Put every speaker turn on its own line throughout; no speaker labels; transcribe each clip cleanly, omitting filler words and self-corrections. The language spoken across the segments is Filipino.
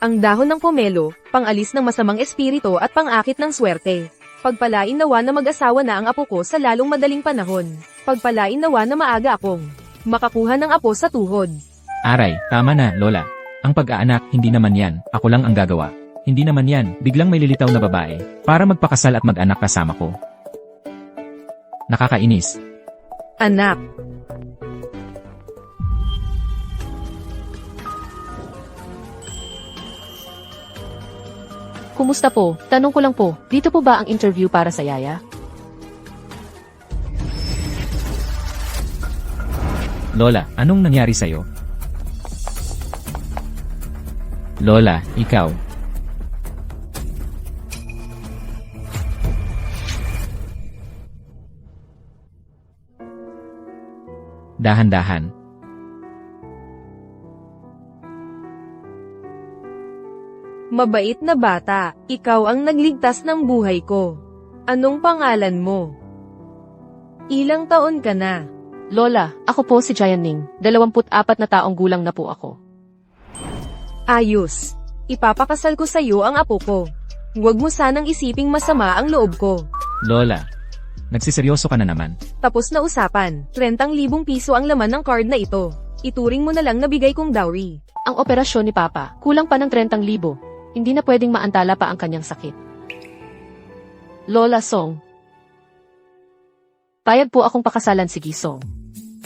Ang dahon ng pomelo, pang-alis ng masamang espiritu at pang-akit ng swerte. Pagpalain nawa na mag-asawa na ang apo ko sa lalong madaling panahon. Pagpalain nawa na maaga akong makakuha ng apo sa tuhod.
Aray, tama na, Lola. Ang pag-aanak, hindi naman yan. Ako lang ang gagawa. Hindi naman yan, biglang may lilitaw na babae, para magpakasal at mag-anak kasama ko. Nakakainis.
Anak.
Kumusta po? Tanong ko lang po, dito po ba ang interview para sa Yaya?
Lola, anong nangyari sa'yo? Lola, ikaw. Dahan-dahan.
Mabait na bata, ikaw ang nagligtas ng buhay ko. Anong pangalan mo? Ilang taon ka na?
Lola, ako po si Jianing, 24 na taong gulang na po ako.
Ayos. Ipapakasal ko sa iyo ang apo ko. Huwag mo sanang isiping masama ang loob ko.
Lola, nagsiseryoso ka na naman.
Tapos na usapan, 30,000 piso ang laman ng card na ito. Ituring mo na lang na bigay kong dowry.
Ang operasyon ni Papa, kulang pa ng 30,000. Hindi na pwedeng maantala pa ang kanyang sakit. Lola Song. Payag po akong pakasalan si Gisong.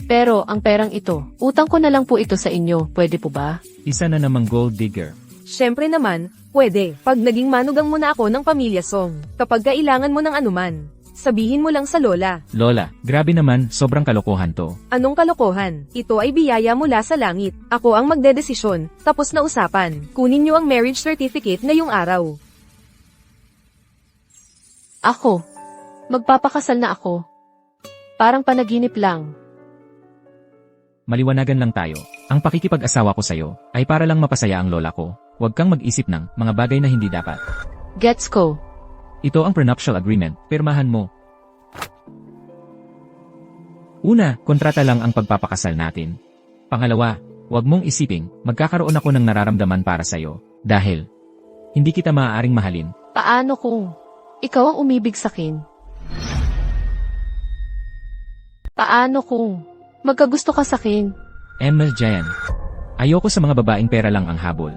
Pero ang perang ito, utang ko na lang po ito sa inyo, pwede po ba?
Isa na namang gold digger.
Siyempre naman, pwede. Pag naging manugang mo na ako ng pamilya Song, kapag kailangan mo ng anuman, sabihin mo lang sa lola.
Lola, grabe naman, sobrang kalokohan to.
Anong kalokohan? Ito ay biyaya mula sa langit. Ako ang magdedesisyon, tapos na usapan. Kunin niyo ang marriage certificate ngayong araw.
Ako. Magpapakasal na ako. Parang panaginip lang.
Maliwanagan lang tayo. Ang pakikipag-asawa ko sa'yo ay para lang mapasaya ang lola ko. Huwag kang mag-isip ng mga bagay na hindi dapat.
Gets ko.
Ito ang prenuptial agreement, pirmahan mo. Una, kontrata lang ang pagpapakasal natin. Pangalawa, huwag mong isiping, magkakaroon ako ng nararamdaman para sa'yo. Dahil, hindi kita maaaring mahalin.
Paano kung ikaw ang umibig sakin? Paano kung magkagusto ka sakin?
Emil Jayan. Ayoko sa mga babaeng pera lang ang habol.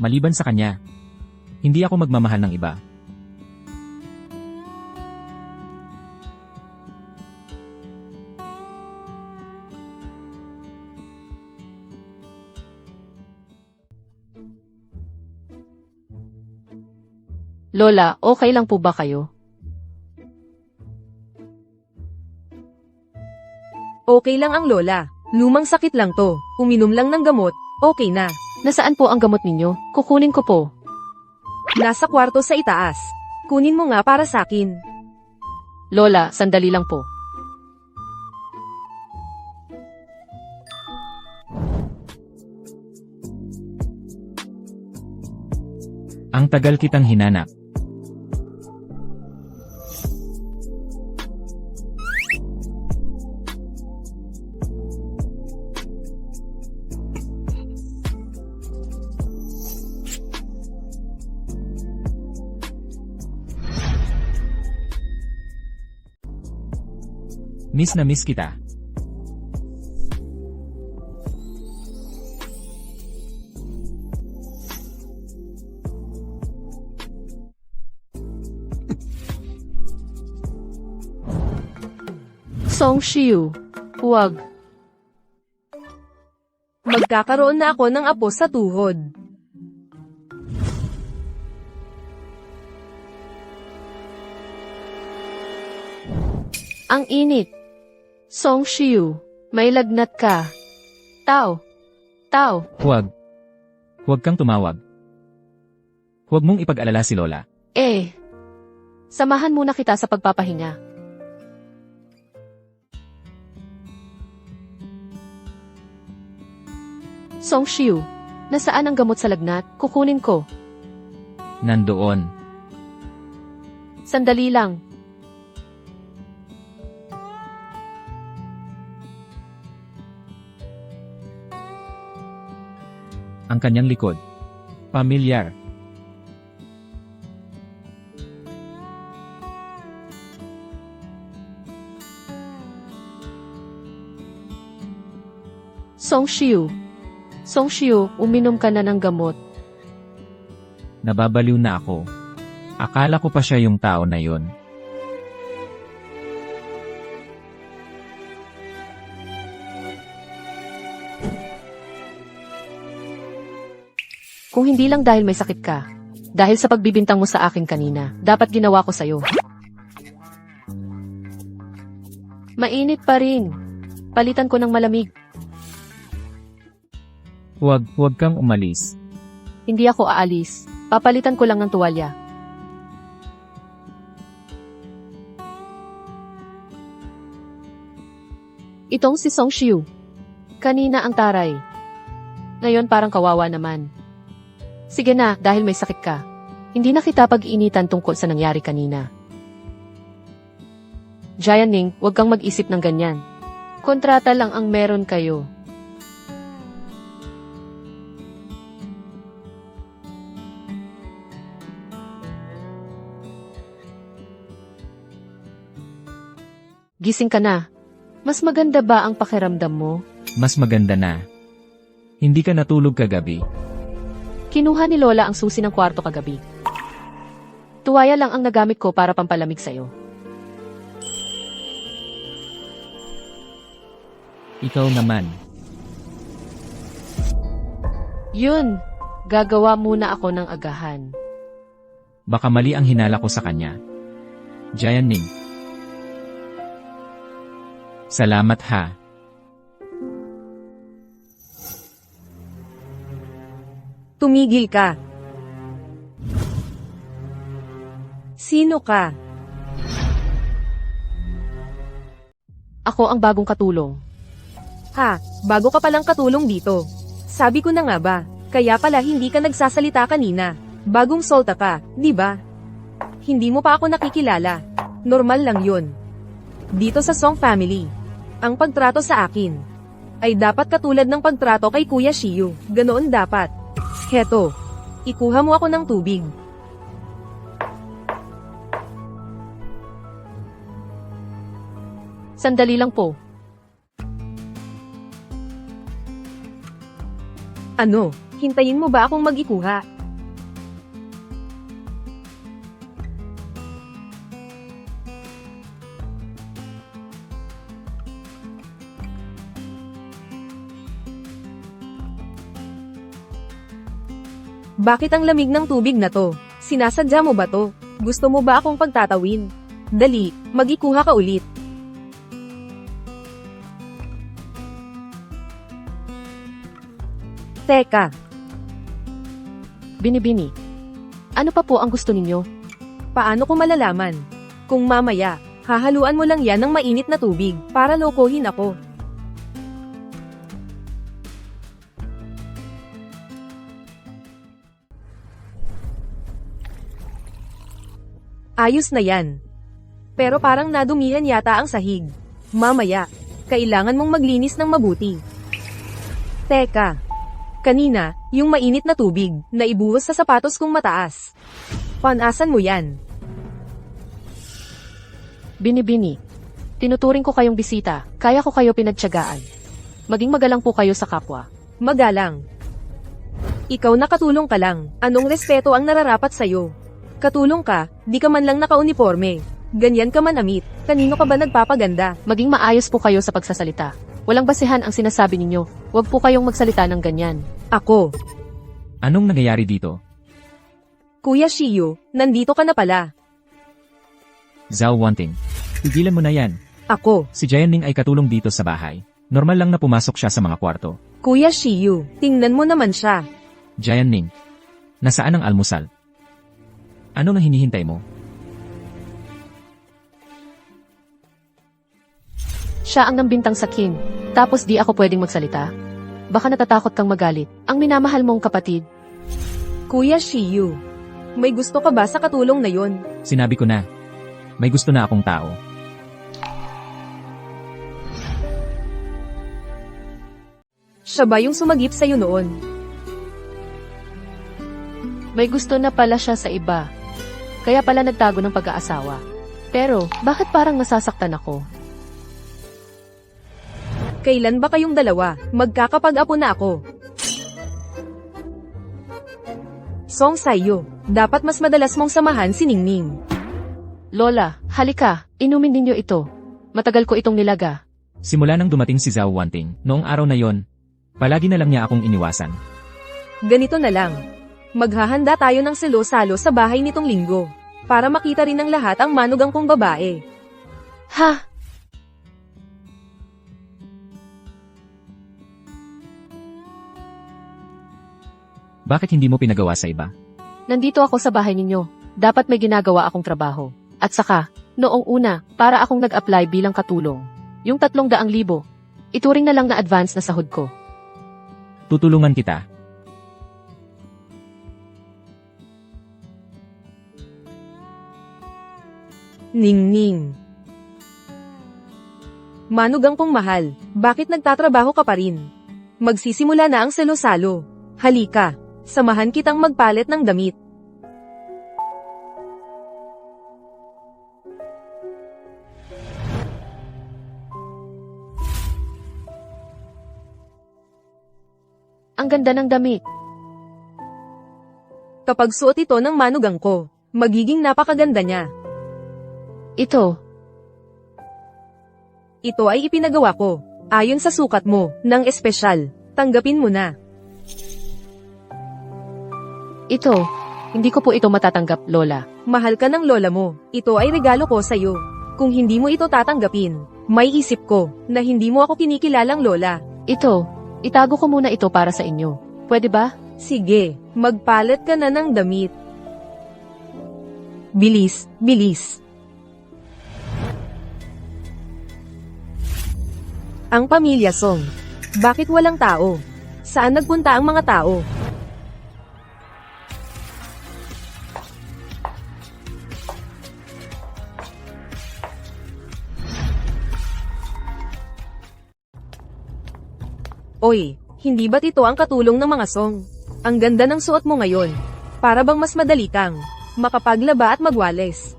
Maliban sa kanya, hindi ako magmamahal ng iba.
Lola, okay lang po ba kayo?
Okay lang ang lola. Lumang sakit lang to. Uminom lang ng gamot, okay na.
Nasaan po ang gamot ninyo? Kukunin ko po.
Nasa kwarto sa itaas. Kunin mo nga para sakin.
Lola, sandali lang po.
Ang tagal kitang hinanap. Miss na miss kita.
Song Shiu. Huwag.
Magkakaroon na ako ng apo sa tuhod.
Ang init. Song Shiu. May lagnat ka. Tao. Tao.
Huwag. Huwag kang tumawag. Huwag mong ipag-alala si Lola.
Samahan muna kita sa pagpapahinga. Song Shiu, nasaan ang gamot sa lagnat? Kukunin ko.
Nandoon.
Sandali lang.
Ang kanyang likod. Pamilyar.
Song Shiu. Song Shiu, uminom ka na ng gamot.
Nababaliw na ako. Akala ko pa siya yung tao na yon.
Kung hindi lang dahil may sakit ka, dahil sa pagbibintang mo sa akin kanina, dapat ginawa ko sa'yo. Mainit pa rin. Palitan ko ng malamig.
Huwag kang umalis.
Hindi ako aalis. Papalitan ko lang ng tuwalya. Itong si Song Shiu. Kanina ang taray. Ngayon parang kawawa naman. Sige na, dahil may sakit ka. Hindi na kita pag-iinitan tungkol sa nangyari kanina. Jianing, huwag kang mag-isip ng ganyan. Kontrata lang ang meron kayo. Gising ka na. Mas maganda ba ang pakiramdam mo?
Mas maganda na. Hindi ka natulog kagabi.
Kinuha ni Lola ang susi ng kwarto kagabi. Tuwaya lang ang nagamit ko para pampalamig sa'yo.
Ikaw naman.
Yun, gagawa muna ako ng agahan.
Baka mali ang hinala ko sa kanya. Jianing. Salamat ha.
Tumigil ka. Sino ka?
Ako ang bagong katulong.
Ha, bago ka palang katulong dito. Sabi ko na nga ba, kaya pala hindi ka nagsasalita kanina. Bagong solta ka, di ba? Hindi mo pa ako nakikilala. Normal lang yun. Dito sa Song family, ang pagtrato sa akin ay dapat katulad ng pagtrato kay Kuya Shiu. Ganoon dapat. Heto, ikuha mo ako ng tubig.
Sandali lang po.
Ano, hintayin mo ba akong mag-ikuha? Bakit ang lamig ng tubig na to? Sinasadya mo ba to? Gusto mo ba akong pagtatawin? Dali, mag-ikuha ka ulit. Teka,
Binibini. Ano pa po ang gusto ninyo?
paano ko malalaman? Kung mamaya, hahaluan mo lang yan ng mainit na tubig para lokohin ako. Ayos na yan. Pero parang nadumihan yata ang sahig. Mamaya, kailangan mong maglinis ng mabuti. Teka, kanina, yung mainit na tubig, na ibuhos sa sapatos kong mataas. Panasan mo yan.
Binibini. Tinuturing ko kayong bisita, kaya ko kayo pinagtiyagaan. Maging magalang po kayo sa kapwa.
Magalang. Ikaw nakatulong ka lang, anong respeto ang nararapat sa'yo? Katulong ka, di ka man lang naka-uniforme. Ganyan ka manamit, kanino ka ba nagpapaganda?
Maging maayos po kayo sa pagsasalita. Walang basehan ang sinasabi ninyo. Huwag po kayong magsalita ng ganyan.
Ako,
Anong nangyayari dito?
Kuya Shiu, nandito ka na pala.
Zhao Wanting. Tigilan mo na yan.
Ako,
Si Jianing ay katulong dito sa bahay. Normal lang na pumasok siya sa mga kwarto.
Kuya Shiu, tingnan mo naman siya.
Jianing. Nasaan ang almusal? Ano na hinihintay mo?
Siya ang nambintang sa kin. Tapos di ako pwedeng magsalita. Baka natatakot kang magalit. Ang minamahal mong kapatid.
Kuya Shiyu, may gusto ka ba sa katulong na yon?
Sinabi ko na. May gusto na akong tao.
Siya ba yung sumagip sa'yo noon?
May gusto na pala siya sa iba. Kaya pala nagtago ng pag-aasawa. Pero, bakit parang nasasaktan ako?
Kailan ba kayong dalawa? Magkakapag-apo na ako. Song Sayo, dapat mas madalas mong samahan si Ningning.
Lola, halika, inumin ninyo ito. Matagal ko itong nilaga.
Simula nang dumating si Zhao Wanting, noong araw na yon, palagi na lang niya akong iniwasan.
Ganito na lang. Maghahanda tayo ng salo-salo sa bahay nitong linggo. Para makita rin ng lahat ang manugang kong babae.
Ha?
Bakit hindi mo pinagawa sa iba?
Nandito ako sa bahay ninyo. Dapat may ginagawa akong trabaho. At saka, noong una, para akong nag-apply bilang katulong. Yung 300,000, ituring na lang na advance na sahod ko.
Tutulungan kita.
Ningning. Manugang kong mahal, bakit nagtatrabaho ka pa rin? Magsisimula na ang salo-salo. Halika, samahan kitang magpalit ng damit.
Ang ganda ng damit.
Kapag suot ito ng manugang ko, magiging napakaganda niya.
Ito,
Ito ay ipinagawa ko, ayon sa sukat mo, ng espesyal. Tanggapin mo na.
ito. Hindi ko po ito matatanggap, Lola.
Mahal ka ng lola mo, ito ay regalo ko sa'yo. Kung hindi mo ito tatanggapin, may isip ko, na hindi mo ako kinikilalang lola.
Ito, itago ko muna ito para sa inyo. Pwede ba?
Sige, magpalit ka na ng damit. Bilis, bilis. Ang pamilya Song. Bakit walang tao? Saan nagpunta ang mga tao? Oy, hindi ba't ito ang katulong ng mga Song? Ang ganda ng suot mo ngayon. Para bang mas madali kang makapaglaba at magwales.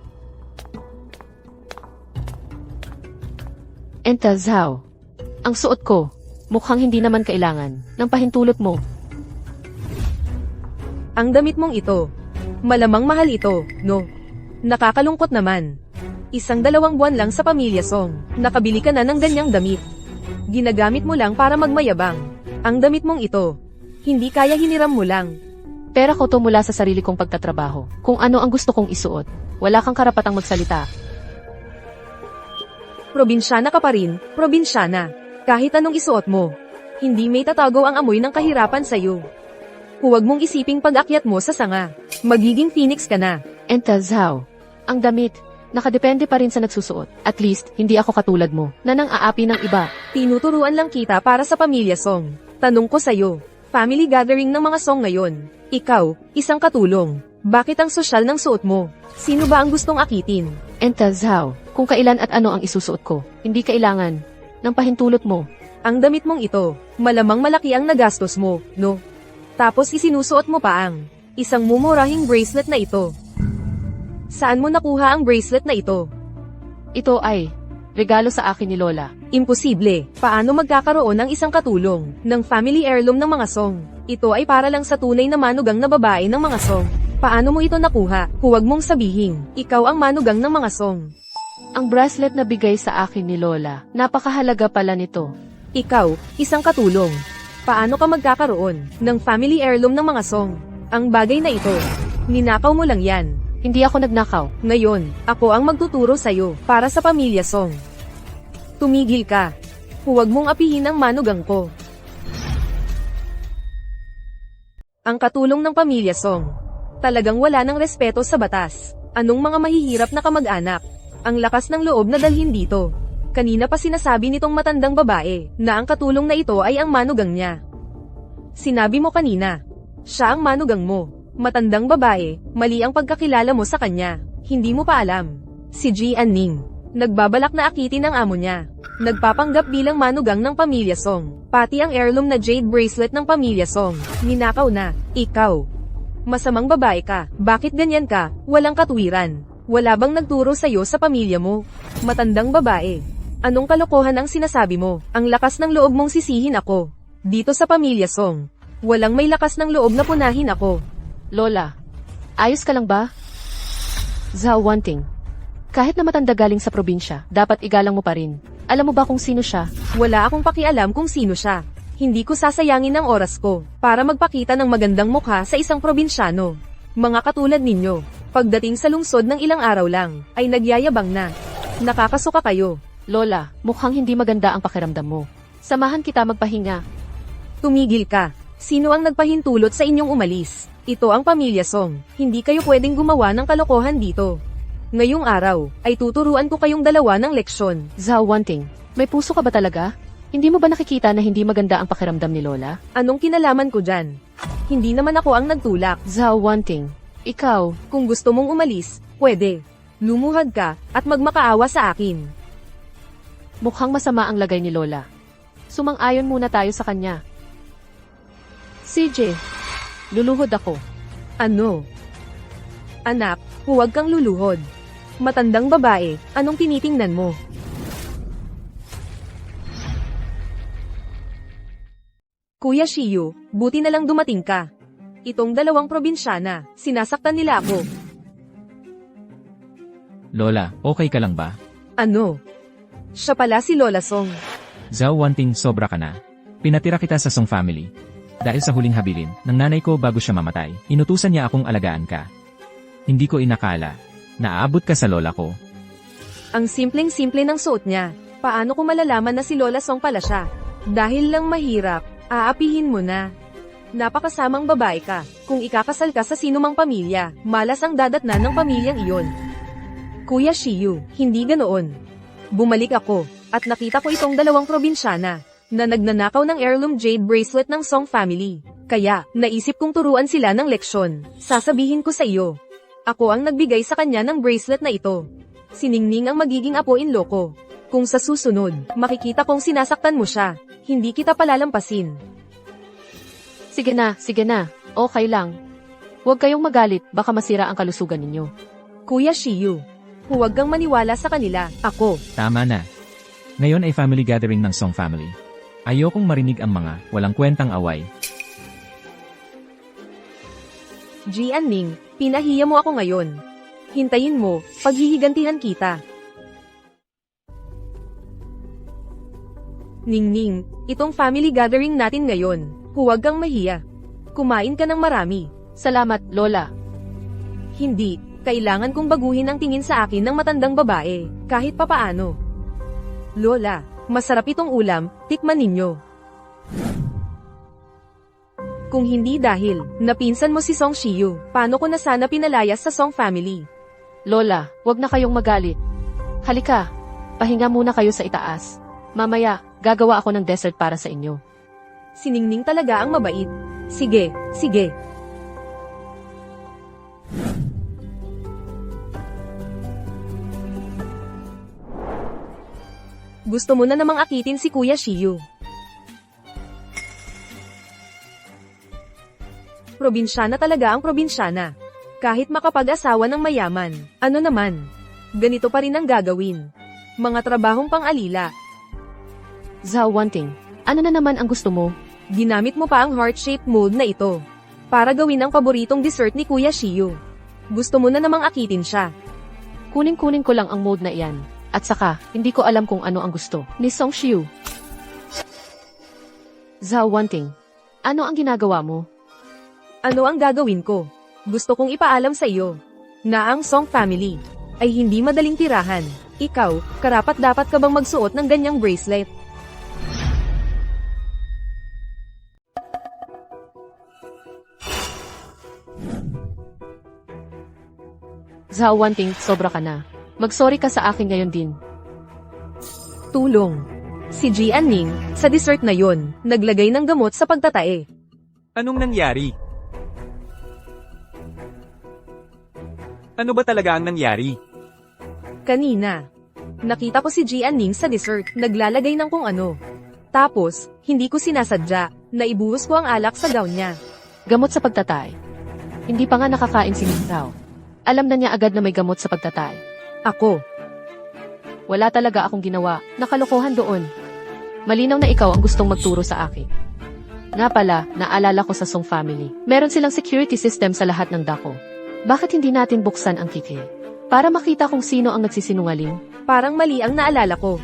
Enta Zhao. Ang suot ko, mukhang hindi naman kailangan ng pahintulot mo.
Ang damit mong ito. Malamang mahal ito, no? Nakakalungkot naman. 1-2 buwan lang sa pamilya Song, nakabili ka na ng ganyang damit. Ginagamit mo lang para magmayabang. Ang damit mong ito. Hindi kaya hiniram mo lang.
Pera ko to mula sa sarili kong pagtatrabaho. Kung ano ang gusto kong isuot, wala kang karapatang magsalita.
Probinsyana ka pa rin, probinsyana. Kahit anong isuot mo. Hindi may tatago ang amoy ng kahirapan sa'yo. Huwag mong isiping pag-akyat mo sa sanga. Magiging phoenix ka na.
Enta Zhao. Ang damit, nakadepende pa rin sa nagsusuot. At least, hindi ako katulad mo, na nang aapi ng iba.
Tinuturuan lang kita para sa pamilya Song. Tanong ko sa'yo, family gathering ng mga Song ngayon. Ikaw, isang katulong. Bakit ang sosyal ng suot mo? Sino ba ang gustong akitin?
Enta Zhao, kung kailan at ano ang isusuot ko, hindi kailangan ng pahintulot mo.
Ang damit mong ito, malamang malaki ang nagastos mo, no? Tapos isinusuot mo pa ang isang mumurahing bracelet na ito. Saan mo nakuha ang bracelet na ito?
Ito ay regalo sa akin ni Lola.
Imposible. Paano magkakaroon ng isang katulong ng family heirloom ng mga Song? Ito ay para lang sa tunay na manugang na babae ng mga Song. Paano mo ito nakuha? Huwag mong sabihin, ikaw ang manugang ng mga Song.
Ang bracelet na bigay sa akin ni Lola, napakahalaga pala nito.
Ikaw, isang katulong. Paano ka magkakaroon ng family heirloom ng mga Song? Ang bagay na ito, ninakaw mo lang yan.
Hindi ako nagnakaw.
Ngayon, ako ang magtuturo sa'yo para sa pamilya Song. Tumigil ka. Huwag mong apihin ang manugang ko. Ang katulong ng pamilya Song. Talagang wala ng respeto sa batas. Anong mga mahihirap na kamag-anak? Ang lakas ng loob na dalhin dito. Kanina pa sinasabi nitong matandang babae na ang katulong na ito ay ang manugang niya. Sinabi mo kanina. Siya ang manugang mo. Matandang babae, mali ang pagkakilala mo sa kanya. Hindi mo pa alam. Si Jian Ning. Nagbabalak na akitin ang amo niya. Nagpapanggap bilang manugang ng pamilya Song. Pati ang heirloom na jade bracelet ng pamilya Song. Ninakaw na. Ikaw. Masamang babae ka. Bakit ganyan ka? Walang katuwiran. Wala bang nagturo sa'yo sa pamilya mo? Matandang babae. Anong kalokohan ang sinasabi mo? Ang lakas ng loob mong sisihin ako. Dito sa pamilya Song. Walang may lakas ng loob na punahin ako.
Lola, ayos ka lang ba? Zhao Wanting. Kahit na matanda galing sa probinsya, dapat igalang mo pa rin. Alam mo ba kung sino siya?
Wala akong pakialam kung sino siya. Hindi ko sasayangin ang oras ko para magpakita ng magandang mukha sa isang probinsyano. Mga katulad ninyo, pagdating sa lungsod ng ilang araw lang, ay nagyayabang na. Nakakasuka kayo.
Lola, mukhang hindi maganda ang pakiramdam mo. Samahan kita magpahinga.
Tumigil ka. Sino ang nagpahintulot sa inyong umalis? Ito ang pamilya Song. Hindi kayo pwedeng gumawa ng kalokohan dito. Ngayong araw, ay tuturuan ko kayong dalawa ng leksyon.
Zhao Wanting, may puso ka ba talaga? Hindi mo ba nakikita na hindi maganda ang pakiramdam ni Lola?
Anong kinalaman ko dyan? Hindi naman ako ang nagtulak.
Zhao Wanting, ikaw,
Kung gusto mong umalis, pwede. Lumuhad ka, at magmakaawa sa akin.
mukhang masama ang lagay ni Lola. Sumang-ayon muna tayo sa kanya. CJ, luluhod ako.
Ano? Anak, huwag kang luluhod. Matandang babae, anong tinitingnan mo? Kuya Shiyu, buti na lang dumating ka. Itong dalawang probinsyana, sinasaktan nila ako.
Lola, okay ka lang ba?
Ano? Siya pala si Lola Song.
Zhao Wanting, sobra ka na. Pinatira kita sa Song family. Dahil sa huling habilin ng nanay ko bago siya mamatay, inutusan niya akong alagaan ka. Hindi ko inakala na aabot ka sa lola ko.
Ang simpleng-simple ng suot niya. Paano ko malalaman na si Lola Song pala siya? Dahil lang mahirap, aapihin mo na. Napakasamang babae ka. Kung ikakasal ka sa sinumang pamilya, malas ang dadatnan ng pamilyang iyon. Kuya Shiyu, hindi ganoon. Bumalik ako, at nakita ko itong dalawang probinsyana, na nagnanakaw ng heirloom jade bracelet ng Song family. Kaya, naisip kong turuan sila ng leksyon. Sasabihin ko sa iyo. Ako ang nagbigay sa kanya ng bracelet na ito. Si Ningning ang magiging apo-in-law ko. Kung sa susunod, makikita kong sinasaktan mo siya, hindi kita palalampasin.
Sige na, okay lang. Huwag kayong magalit, baka masira ang kalusugan ninyo.
Kuya Shiyu, huwag kang maniwala sa kanila, ako.
Tama na. Ngayon ay family gathering ng Song family. Ayokong marinig ang mga walang kwentang away.
Jian Ning, pinahiya mo ako ngayon. Hintayin mo, paghihigantihan kita. Ningning, itong family gathering natin ngayon, huwag kang mahiya. Kumain ka ng marami.
Salamat, Lola.
Hindi, kailangan kong baguhin ang tingin sa akin ng matandang babae, kahit papaano. Lola, masarap itong ulam, tikman ninyo. Kung hindi dahil, napinsan mo si Song Shiyu, paano ko na sana pinalayas sa Song family?
Lola, wag na kayong magalit. Halika, pahinga muna kayo sa itaas. Mamaya, gagawa ako ng dessert para sa inyo.
Si Ningning talaga ang mabait. Sige. Gusto mo na namang akitin si Kuya Shiyu. Probinsyana talaga ang probinsyana. Kahit makapag-asawa ng mayaman, ano naman? Ganito pa rin ang gagawin. Mga trabahong pang-alila.
Zhao Wanting, ano na naman ang gusto mo?
Ginamit mo pa ang heart-shaped mold na ito. Para gawin ang paboritong dessert ni Kuya Shiyu. Gusto mo na namang akitin siya.
Kunin ko lang ang mold na iyan. At saka, hindi ko alam kung ano ang gusto ni Song Shiyu. Zhao Wanting, ano ang ginagawa mo?
Ano ang gagawin ko? Gusto kong ipaalam sa iyo na ang Song family ay hindi madaling tirahan. Ikaw, karapat-dapat ka bang magsuot ng ganyang bracelet?
Zhao Wanting, sobra ka na. Mag-sorry ka sa akin ngayon din.
Tulong. Si Jian Ning, sa dessert na yon, naglagay ng gamot sa pagtatae.
Anong nangyari? Ano ba talaga ang nangyari?
Kanina. Nakita ko si Jianning sa dessert, naglalagay ng kung ano. Tapos, hindi ko sinasadya, naibuhos ko ang alak sa gown niya.
Gamot sa pagtatay. Hindi pa nga nakakain si Mingtao. Alam na niya agad na may gamot sa pagtatay.
Ako.
Wala talaga akong ginawa. Nakalokohan doon. Malinaw na ikaw ang gustong magturo sa akin. Nga pala, naalala ko sa Song family. Meron silang security system sa lahat ng dako. Bakit hindi natin buksan ang kiki? Para makita kung sino ang nagsisinungaling?
Parang mali ang naalala ko.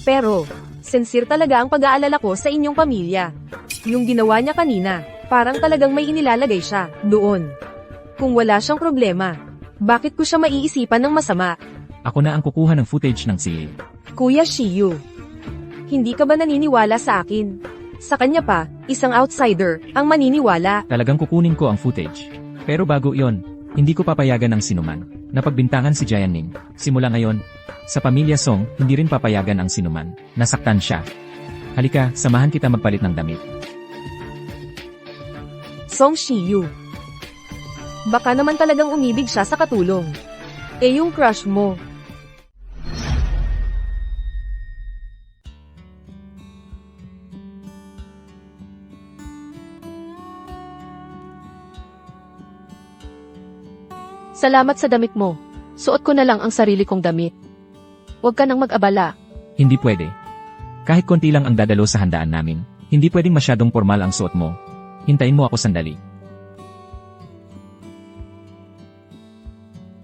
Pero, sincere talaga ang pag-aalala ko sa inyong pamilya. Yung ginawa niya kanina, parang talagang may inilalagay siya, doon. Kung wala siyang problema, bakit ko siya maiisipan ng masama?
Ako na ang kukuha ng footage ng sili.
Kuya Shiyu, hindi ka ba naniniwala sa akin? Sa kanya pa, isang outsider, ang maniniwala.
Talagang kukunin ko ang footage. Pero bago yon, hindi ko papayagan ang sinuman na pagbintangan si Jianning. Simula ngayon, sa pamilya Song, hindi rin papayagan ang sinuman. Nasaktan siya. Halika, samahan kita magpalit ng damit.
Song Shiyu. Baka naman talagang umibig siya sa katulong. Eh yung crush mo.
Salamat sa damit mo. Suot ko na lang ang sarili kong damit. Huwag ka nang mag-abala.
Hindi pwede. Kahit konti lang ang dadalo sa handaan namin, hindi pwedeng masyadong formal ang suot mo. Hintayin mo ako sandali.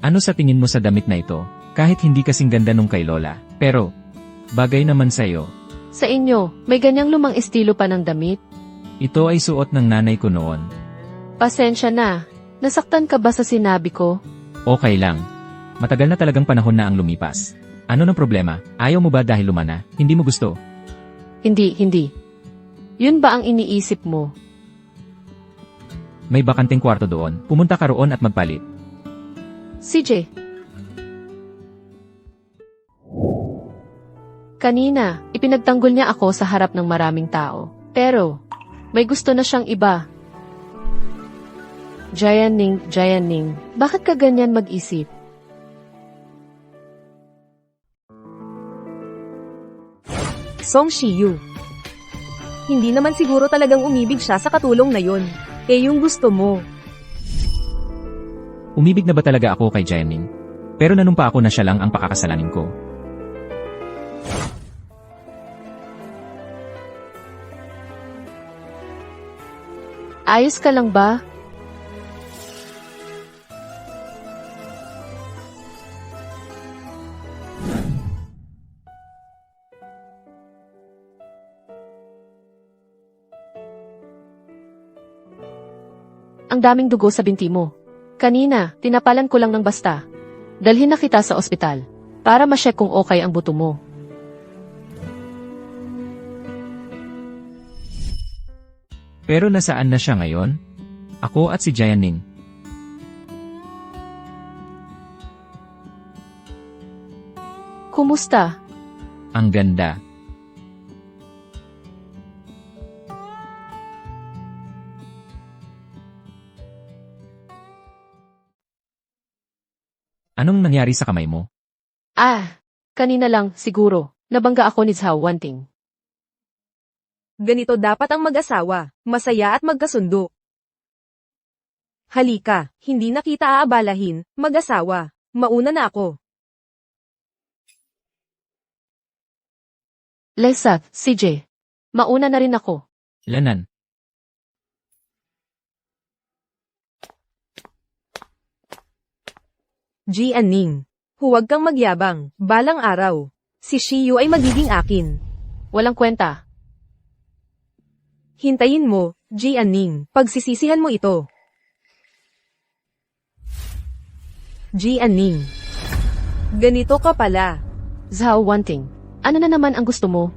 Ano sa tingin mo sa damit na ito? Kahit hindi kasing ganda nung kay Lola, pero bagay naman sa'yo.
Sa inyo, may ganyang lumang estilo pa ng damit?
Ito ay suot ng nanay ko noon.
Pasensya na. Nasaktan ka ba sa sinabi ko?
Okay lang. Matagal na talagang panahon na ang lumipas. Ano ng problema? Ayaw mo ba dahil lumana? Hindi mo gusto?
Hindi. Yun ba ang iniisip mo?
May bakanteng kwarto doon. Pumunta ka roon at magpalit.
CJ. Kanina, ipinagtanggol niya ako sa harap ng maraming tao. Pero, may gusto na siyang iba. Jianning, bakit ka ganyan mag-isip?
Song Shiyu. Hindi naman siguro talagang umibig siya sa katulong na yon. Eh yung gusto mo.
Umibig na ba talaga ako kay Jianning? Pero nanumpa ako na siya lang ang pakakasalanin ko.
Ayos ka lang ba? Ang daming dugo sa binti mo. Kanina, tinapalan ko lang ng basta. Dalhin na kita sa ospital para ma-check kung okay ang buto mo.
Pero nasaan na siya ngayon? Ako at si Jianning.
Kumusta?
Ang ganda. Anong nangyari sa kamay mo?
Kanina lang, siguro. Nabangga ako ni Zhao Wanting.
Ganito dapat ang mag-asawa, masaya at magkasundo. Halika, hindi na kita aabalahin, mag-asawa. Mauna na ako.
Lesa, CJ. Mauna na rin ako.
Lanan.
Jianning. Huwag kang magyabang, balang araw. Si Shiyu ay magiging akin.
Walang kwenta.
Hintayin mo, Jianning. Pagsisisihan mo ito. Jianning. Ganito ka pala.
Zhao Wanting. Ano na naman ang gusto mo?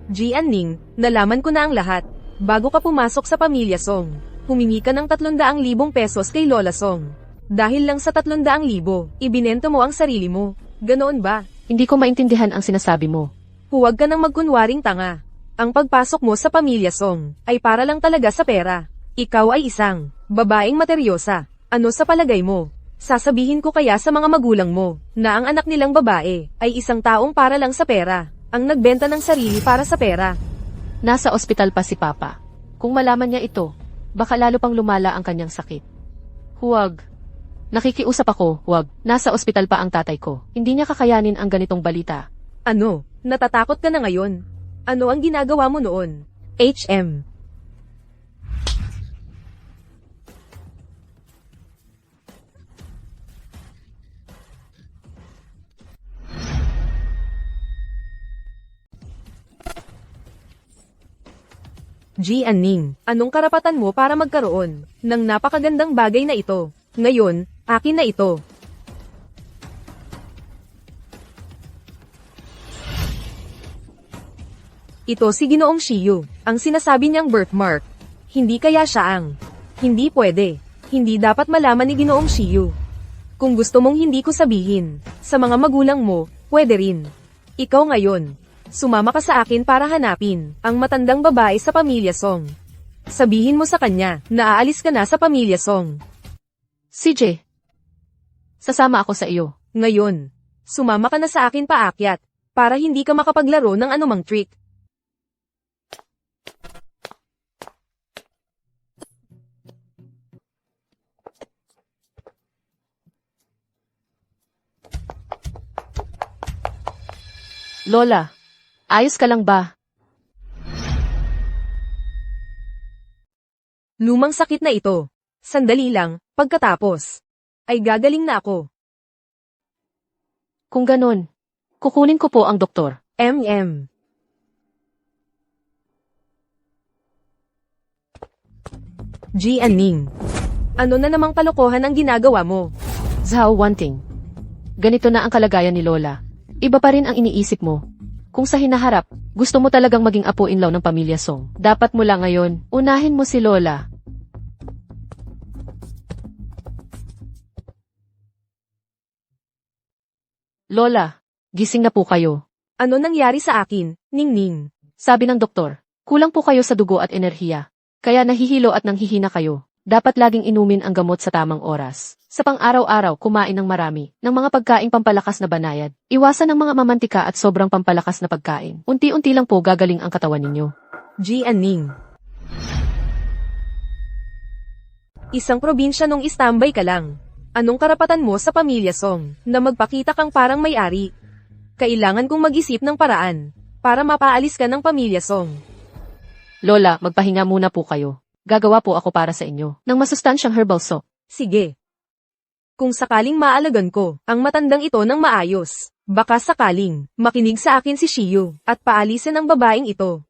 Jianning, nalaman ko na ang lahat. Bago ka pumasok sa pamilya Song, humingi ka ng 300,000 pesos kay Lola Song. Dahil lang sa 300,000, ibinenta mo ang sarili mo. Ganoon ba?
Hindi ko maintindihan ang sinasabi mo.
Huwag ka nang magkunwaring tanga. Ang pagpasok mo sa pamilya Song ay para lang talaga sa pera. Ikaw ay isang babaeng materyosa. Ano sa palagay mo? Sasabihin ko kaya sa mga magulang mo na ang anak nilang babae ay isang taong para lang sa pera, ang nagbenta ng sarili para sa pera.
Nasa ospital pa si Papa. Kung malaman niya ito, baka lalo pang lumala ang kanyang sakit. Huwag. Nakikiusap ako, huwag. Nasa ospital pa ang tatay ko. Hindi niya kakayanin ang ganitong balita.
Ano? Natatakot ka na ngayon? Ano ang ginagawa mo noon? HM. G. Anning, anong karapatan mo para magkaroon ng napakagandang bagay na ito? Ngayon, akin na ito. Ito si Ginoong Shiyu, ang sinasabi niyang birthmark. Hindi kaya siya ang hindi pwede. Hindi dapat malaman ni Ginoong Shiyu. Kung gusto mong hindi ko sabihin, sa mga magulang mo, pwede rin. Ikaw ngayon, sumama ka sa akin para hanapin ang matandang babae sa pamilya Song. Sabihin mo sa kanya na aalis ka na sa pamilya Song.
CJ, sasama ako sa iyo.
Ngayon, sumama ka na sa akin paakyat, para hindi ka makapaglaro ng anumang trick.
Lola, ayos ka lang ba?
Lumang sakit na ito. Sandali lang, pagkatapos ay gagaling na ako.
Kung ganon, kukunin ko po ang doktor.
MM. G. Anning. Ano na namang kalokohan ang ginagawa mo?
Zhao Wanting. Ganito na ang kalagayan ni Lola. Iba pa rin ang iniisip mo. Kung sa hinaharap, gusto mo talagang maging apo-inlaw ng pamilya Song. Dapat mula ngayon, unahin mo si Lola. Lola, gising na po kayo.
Ano nangyari sa akin, Ningning?
Sabi ng doktor, kulang po kayo sa dugo at enerhiya. Kaya nahihilo at nanghihina kayo. Dapat laging inumin ang gamot sa tamang oras. Sa pang-araw-araw, kumain ng marami, ng mga pagkaing pampalakas na banayad. Iwasan ng mga mamantika at sobrang pampalakas na pagkain. Unti-unti lang po gagaling ang katawan ninyo.
G. Anning. Isang probinsya nung istambay ka lang. Anong karapatan mo sa pamilya Song na magpakita kang parang may-ari? Kailangan kong mag-isip ng paraan para mapaalis ka ng pamilya Song.
Lola, magpahinga muna po kayo. Gagawa po ako para sa inyo ng masustansyang herbal soap.
Sige. Kung sakaling maalagan ko ang matandang ito ng maayos, baka sakaling makinig sa akin si Shiyu at paalisin ang babaeng ito.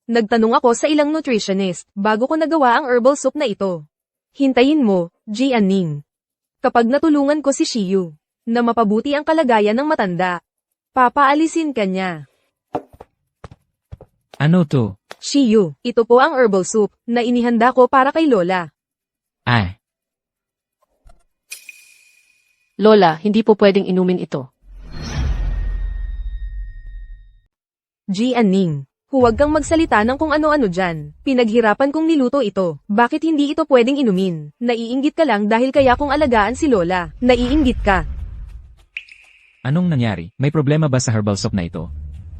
Nagtanong ako sa ilang nutritionist bago ko nagawa ang herbal soup na ito. Hintayin mo, G. Anning. Kapag natulungan ko si Shiyu na mapabuti ang kalagayan ng matanda, papaalisin ka niya.
Ano to?
Shiyu, ito po ang herbal soup na inihanda ko para kay Lola.
Ay,
Lola, hindi po pwedeng inumin ito.
G. Anning, huwag kang magsalita ng kung ano-ano dyan. Pinaghirapan kong niluto ito. Bakit hindi ito pwedeng inumin? Naiinggit ka lang dahil kaya kong alagaan si Lola. Naiinggit ka.
anong nangyari? May problema ba sa herbal soap na ito?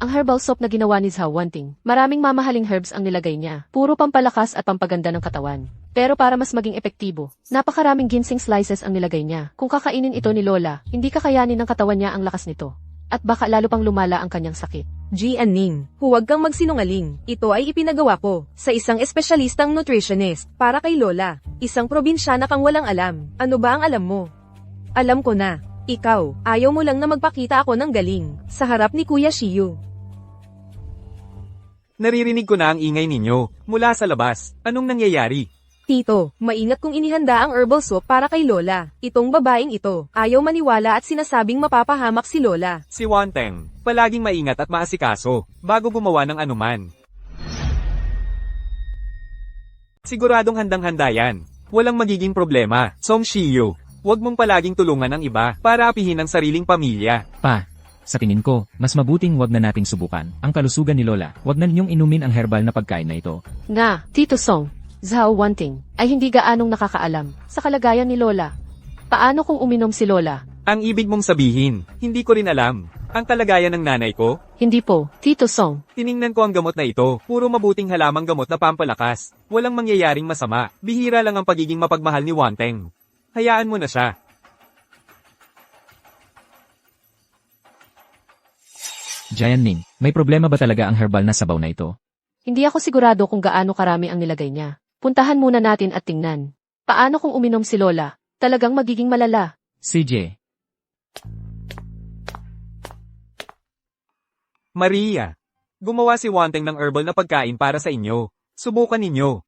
Ang herbal soap na ginawa ni Zhao Wanting, maraming mamahaling herbs ang nilagay niya. Puro pampalakas at pampaganda ng katawan. Pero para mas maging epektibo, napakaraming ginseng slices ang nilagay niya. Kung kakainin ito ni Lola, hindi kakayanin ng katawan niya ang lakas nito. At baka lalo pang lumala ang kanyang sakit.
G. Anning, huwag kang magsinungaling. Ito ay ipinagawa ko sa isang espesyalistang nutritionist para kay Lola. Isang probinsyana kang walang alam. Ano ba ang alam mo? Alam ko na. Ikaw, ayaw mo lang na magpakita ako ng galing sa harap ni Kuya Shiyu.
Naririnig ko na ang ingay ninyo mula sa labas. Anong nangyayari?
Tito, maingat kong inihanda ang herbal soup para kay Lola. Itong babaeng ito, ayaw maniwala at sinasabing mapapahamak si Lola.
Si Wanteng, palaging maingat at maasikaso bago gumawa ng anuman. Siguradong handang-handa yan. Walang magiging problema. Song Shiyu, huwag mong palaging tulungan ang iba para apihin ang sariling pamilya.
Pa, Sa tingin ko, mas mabuting wag na nating subukan ang kalusugan ni Lola. Wag na ninyong inumin ang herbal na pagkain na ito.
Nga, Tito Song, Zhao Wanting, ay hindi gaanong nakakaalam sa kalagayan ni Lola. Paano kung uminom si Lola?
Ang ibig mong sabihin, hindi ko rin alam. Ang kalagayan ng nanay ko?
Hindi po, Tito Song.
Tiningnan ko ang gamot na ito. Puro mabuting halamang gamot na pampalakas. Walang mangyayaring masama. Bihira lang ang pagiging mapagmahal ni Wanteng. Hayaan mo na siya.
Jianning, may problema ba talaga ang herbal na sabaw na ito?
Hindi ako sigurado kung gaano karami ang nilagay niya. Puntahan muna natin at tingnan. Paano kung uminom si Lola? Talagang magiging malala.
CJ,
Maria, gumawa si Wanteng ng herbal na pagkain para sa inyo. Subukan ninyo.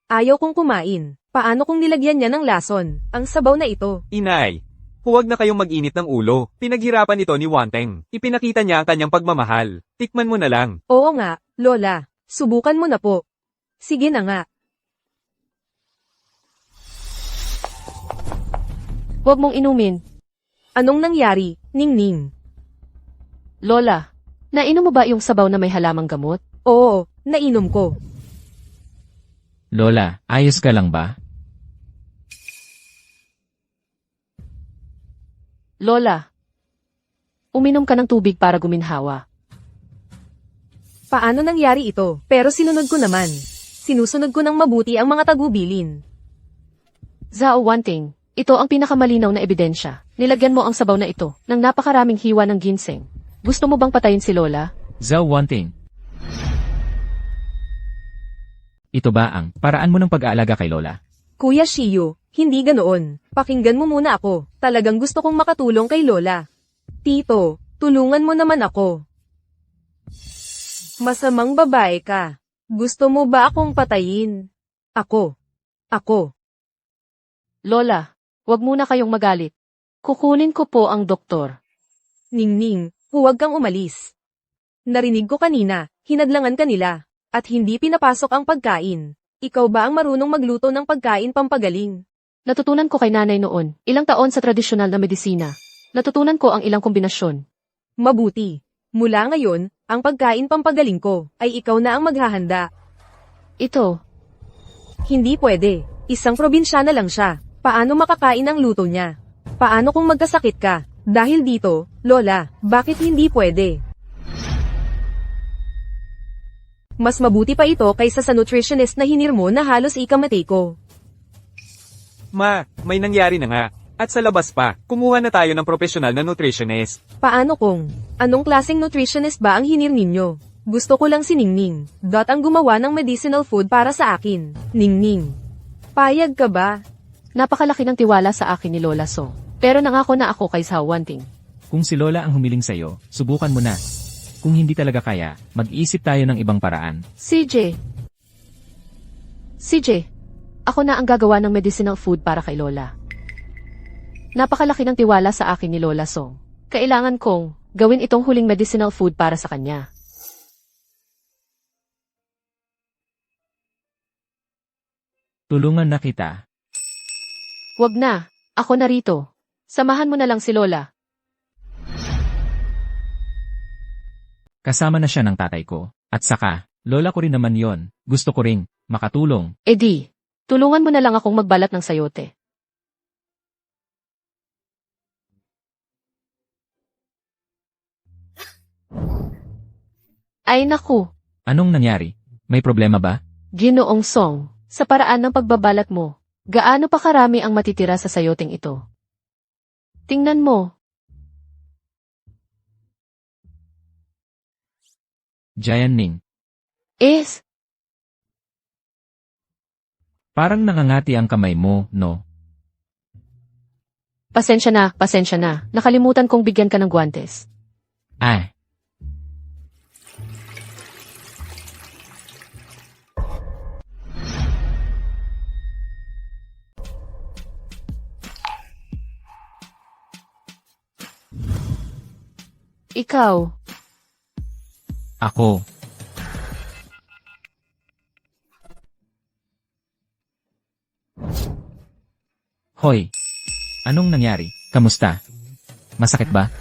Ayaw kong kumain. Paano kung nilagyan niya ng lason, ang sabaw na ito?
Inay, huwag na kayong mag-init ng ulo. Pinaghirapan ito ni Wanteng. Ipinakita niya ang kanyang pagmamahal. Tikman mo na lang.
Oo nga, Lola. Subukan mo na po. Sige na nga.
Huwag mong inumin.
Anong nangyari, Ningning?
Lola, nainom mo ba yung sabaw na may halamang gamot?
Oo, nainom ko.
Lola, ayos ka lang ba?
Lola, uminom ka ng tubig para guminhawa.
Paano nangyari ito? Pero sinunod ko naman. Sinusunod ko ng mabuti ang mga tagubilin.
Zhao Wanting, ito ang pinakamalinaw na ebidensya. Nilagyan mo ang sabaw na ito ng napakaraming hiwa ng ginseng. Gusto mo bang patayin si Lola?
Zhao Wanting. Ito ba ang paraan mo ng pag-aalaga kay Lola?
Kuya Shiyu, hindi ganoon. Pakinggan mo muna ako. Talagang gusto kong makatulong kay Lola. Tito, tulungan mo naman ako. Masamang babae ka. Gusto mo ba akong patayin? Ako.
Lola, wag muna kayong magalit. Kukunin ko po ang doktor.
Ningning, huwag kang umalis. Narinig ko kanina, hinadlangan ka nila, at hindi pinapasok ang pagkain. Ikaw ba ang marunong magluto ng pagkain pampagaling?
Natutunan ko kay nanay noon, ilang taon sa tradisyonal na medisina. Natutunan ko ang ilang kombinasyon.
Mabuti. Mula ngayon, ang pagkain pampagaling ko, ay ikaw na ang maghahanda.
Ito,
Hindi pwede. Isang probinsyana lang siya. Paano makakain ang luto niya? Paano kung magkasakit ka? Dahil dito, Lola, bakit hindi pwede? Mas mabuti pa ito kaysa sa nutritionist na hinirmo na halos ikamatay ko.
Ma, may nangyari na nga. At sa labas pa, kumuha na tayo ng profesional na nutritionist.
Paano kung? Anong klaseng nutritionist ba ang hinir ninyo? Gusto ko lang si Ningning. Ang gumawa ng medicinal food para sa akin. Ningning. Payag ka ba?
napakalaki ng tiwala sa akin ni Lola Song. Pero nangako na ako kay Zhao Wanting.
Kung si Lola ang humiling sa'yo, subukan mo na. Kung hindi talaga kaya, mag-isip tayo ng ibang paraan.
CJ, ako na ang gagawa ng medicinal food para kay Lola. Napakalaki ng tiwala sa akin ni Lola Song. Kailangan kong gawin itong huling medicinal food para sa kanya.
Tulungan na kita.
Wag na, ako narito. Samahan mo na lang si Lola.
Kasama na siya ng tatay ko. At saka, lola ko rin naman yon. Gusto ko ring makatulong.
Di, tulungan mo na lang akong magbalat ng sayote. Ay naku,
Anong nangyari? May problema ba?
Ginoong Song, sa paraan ng pagbabalat mo, gaano pa karami ang matitira sa sayoteng ito? Tingnan mo,
Jianning,
is,
parang nangangati ang kamay mo, no?
pasensya na, nakalimutan kong bigyan ka ng guwantes.
Ah,
Ikaw,
ako. Hoy, anong nangyari? Kamusta? Masakit ba?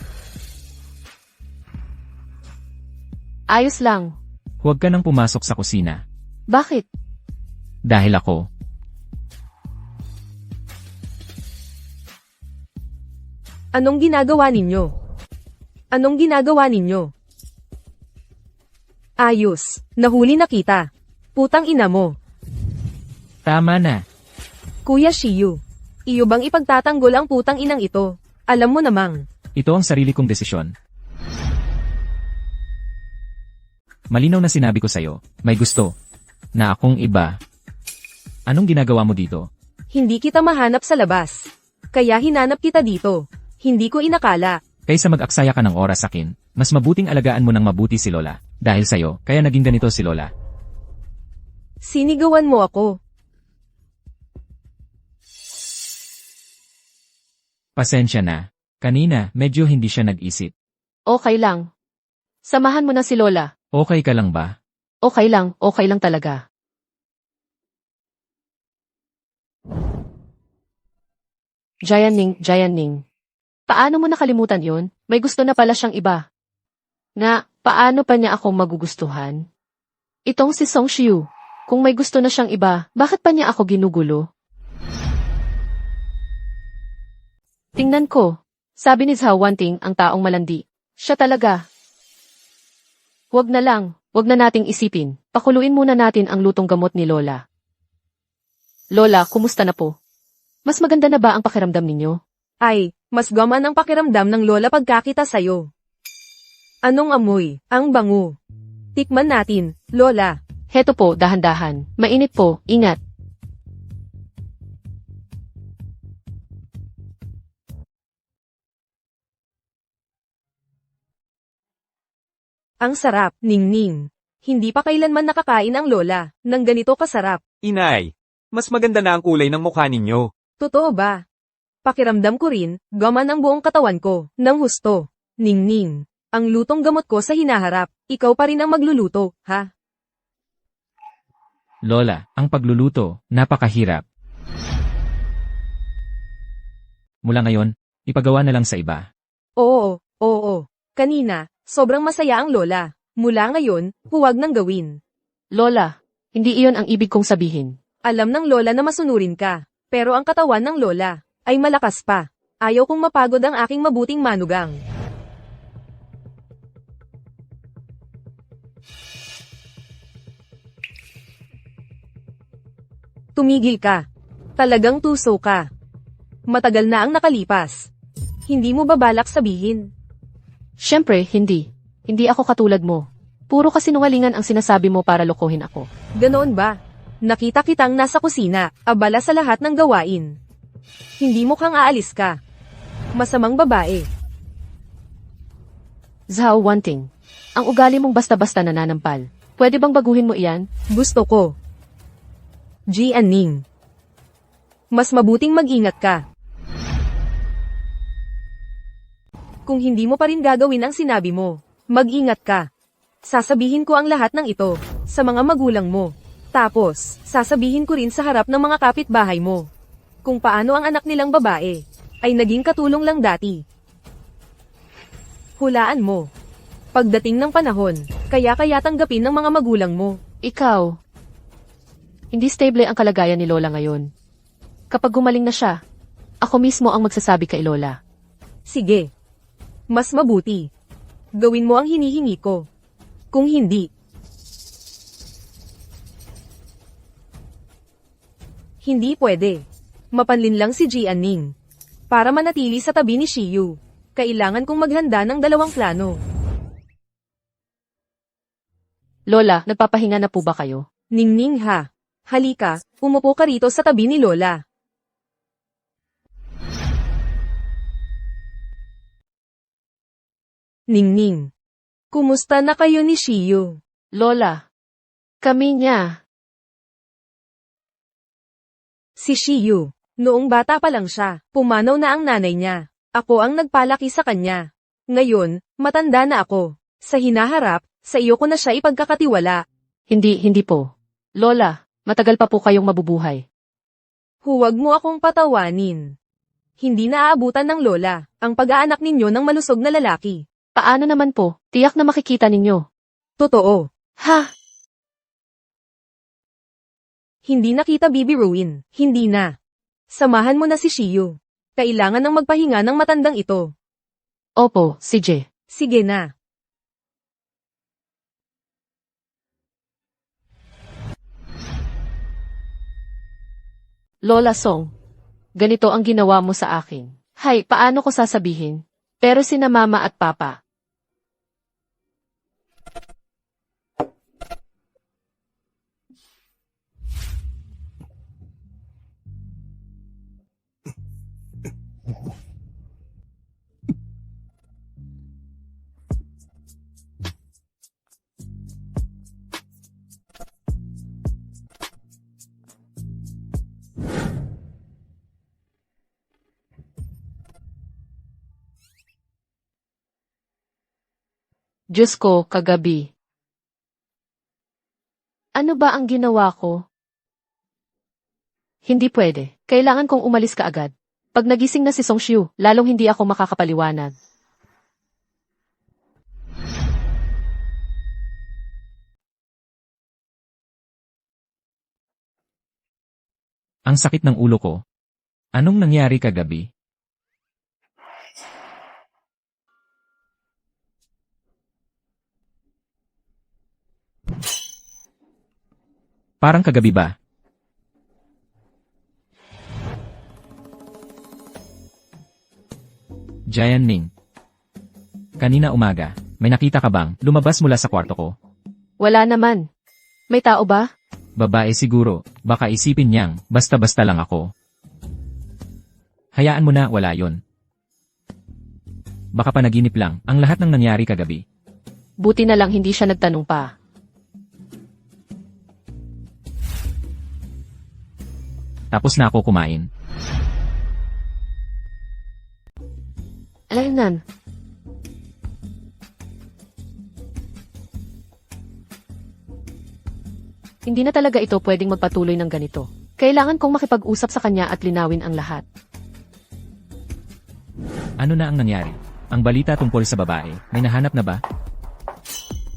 Ayos lang.
Huwag ka nang pumasok sa kusina.
Bakit?
Dahil ako.
Anong ginagawa ninyo? Anong ginagawa ninyo? Ayos, nahuli na kita. Putang ina mo.
Tama na.
Kuya Shiyu. Iyo bang ipagtatanggol ang putang inang ito? Alam mo namang.
Ito ang sarili kong desisyon. Malinaw na sinabi ko sa'yo, may gusto. Na akong iba. Anong ginagawa mo dito?
Hindi kita mahanap sa labas. Kaya hinanap kita dito. Hindi ko inakala.
Kaysa mag-aksaya ka ng oras sa akin, mas mabuting alagaan mo ng mabuti si Lola. Dahil sa'yo, kaya naging ganito si Lola.
Sinigawan mo ako.
Pasensya na. Kanina, medyo hindi siya nag-isip.
Okay lang. Samahan mo na si Lola.
Okay ka lang ba?
Okay lang talaga. Jayaning. Paano mo nakalimutan yon? May gusto na pala siyang iba. Nga, paano pa niya akong magugustuhan? Itong si Song Shiu. Kung may gusto na siyang iba, bakit pa niya ako ginugulo? Tingnan ko. Sabi ni Zhao Wanting ang taong malandi. Siya talaga. Wag na nating isipin. Pakuluin muna natin ang lutong gamot ni Lola. Lola, kumusta na po? Mas maganda na ba ang pakiramdam ninyo?
Ay, mas gaman ang pakiramdam ng lola pagkakita sayo. Anong amoy? Ang bango. Tikman natin, Lola.
Heto po, dahan-dahan. Mainit po, ingat.
Ang sarap, Ningning. Hindi pa kailanman nakakain ang lola ng ganito kasarap.
Inay, mas maganda na ang kulay ng mukha ninyo.
Totoo ba? Pakiramdam ko rin, gaman ang buong katawan ko, ng husto. Ningning, ang lutong gamot ko sa hinaharap, ikaw pa rin ang magluluto, ha?
Lola, ang pagluluto, napakahirap. Mula ngayon, ipagawa na lang sa iba.
Oo. Kanina, sobrang masaya ang lola. Mula ngayon, huwag nang gawin.
Lola, hindi iyon ang ibig kong sabihin.
Alam ng lola na masunurin ka, pero ang katawan ng lola ay malakas pa. Ayaw kong mapagod ang aking mabuting manugang. Tumigil ka. Talagang tuso ka. Matagal na ang nakalipas. Hindi mo ba balak sabihin?
Siyempre, hindi. Hindi ako katulad mo. Puro kasinungalingan ang sinasabi mo para lokohin ako.
Ganoon ba? Nakita kitang nasa kusina, abala sa lahat ng gawain. Hindi mo kang aalis ka. Masamang babae.
Zhao Wanting, ang ugali mong basta-basta nananampal. Pwede bang baguhin mo iyan?
Gusto ko. Jianning. Mas mabuting mag-ingat ka. Kung hindi mo pa rin gagawin ang sinabi mo, mag-ingat ka. Sasabihin ko ang lahat ng ito sa mga magulang mo. Tapos, sasabihin ko rin sa harap ng mga kapitbahay mo kung paano ang anak nilang babae ay naging katulong lang dati. Hulaan mo. Pagdating ng panahon, kaya tanggapin ng mga magulang mo.
Ikaw. Hindi stable ang kalagayan ni Lola ngayon. Kapag gumaling na siya, ako mismo ang magsasabi kay Lola.
Sige. Mas mabuti. Gawin mo ang hinihingi ko. Kung hindi, hindi pwede. Mapanlin lang si Jianning. Para manatili sa tabi ni Shiyu, kailangan kong maghanda ng dalawang plano.
Lola, nagpapahinga na po ba kayo?
Ningning ha. Halika, umupo ka rito sa tabi ni Lola. Ningning. Kumusta na kayo ni Shiyu?
Lola, kami niya.
Si Shiyu. Noong bata pa lang siya, pumanaw na ang nanay niya. Ako ang nagpalaki sa kanya. Ngayon, matanda na ako. Sa hinaharap, sa iyo ko na siya ipagkakatiwala.
Hindi po. Lola, matagal pa po kayong mabubuhay.
Huwag mo akong patawanin. Hindi naaabutan ng lola ang pag-aanak ninyo ng malusog na lalaki.
Paano naman po? Tiyak na makikita ninyo.
Totoo.
Ha?
Hindi na kita bibiruin. Hindi na. Samahan mo na si Shiyu. Kailangan ng magpahinga ng matandang ito.
Opo, CJ.
Sige na.
Lola Song, ganito ang ginawa mo sa akin. Hay, paano ko sasabihin? Pero sina mama at papa. Diyos ko, kagabi. Ano ba ang ginawa ko? Hindi pwede. Kailangan kong umalis kaagad. Pag nagising na si Songshu, lalong hindi ako makakapaliwanag.
Ang sakit ng ulo ko. Anong nangyari kagabi? Parang kagabi ba? Giant Ning. Kanina umaga, may nakita ka bang lumabas mula sa kwarto ko?
Wala naman. May tao ba?
Babae siguro, baka isipin niyang basta-basta lang ako. Hayaan mo na wala yon. Baka panaginip lang ang lahat ng nangyari kagabi.
Buti na lang hindi siya nagtanong pa.
Tapos na ako kumain.
Alaynan. Hindi na talaga ito pwedeng magpatuloy ng ganito. Kailangan kong makipag-usap sa kanya at linawin ang lahat.
Ano na ang nangyari? Ang balita tungkol sa babae, may nahanap na ba?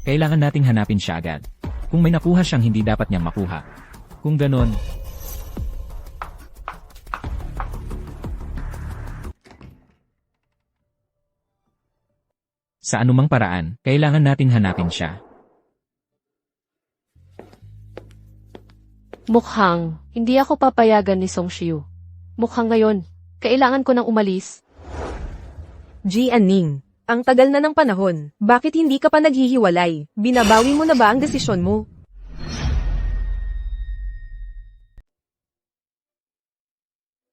Kailangan nating hanapin siya agad. Kung may nakuha siyang hindi dapat niyang makuha. Kung ganon, sa anumang paraan, kailangan nating hanapin siya.
Mukhang, hindi ako papayagan ni Songshu. Mukhang ngayon, kailangan ko nang umalis.
Jian-ning, ang tagal na ng panahon, bakit hindi ka pa naghihiwalay? Binabawi mo na ba ang desisyon mo?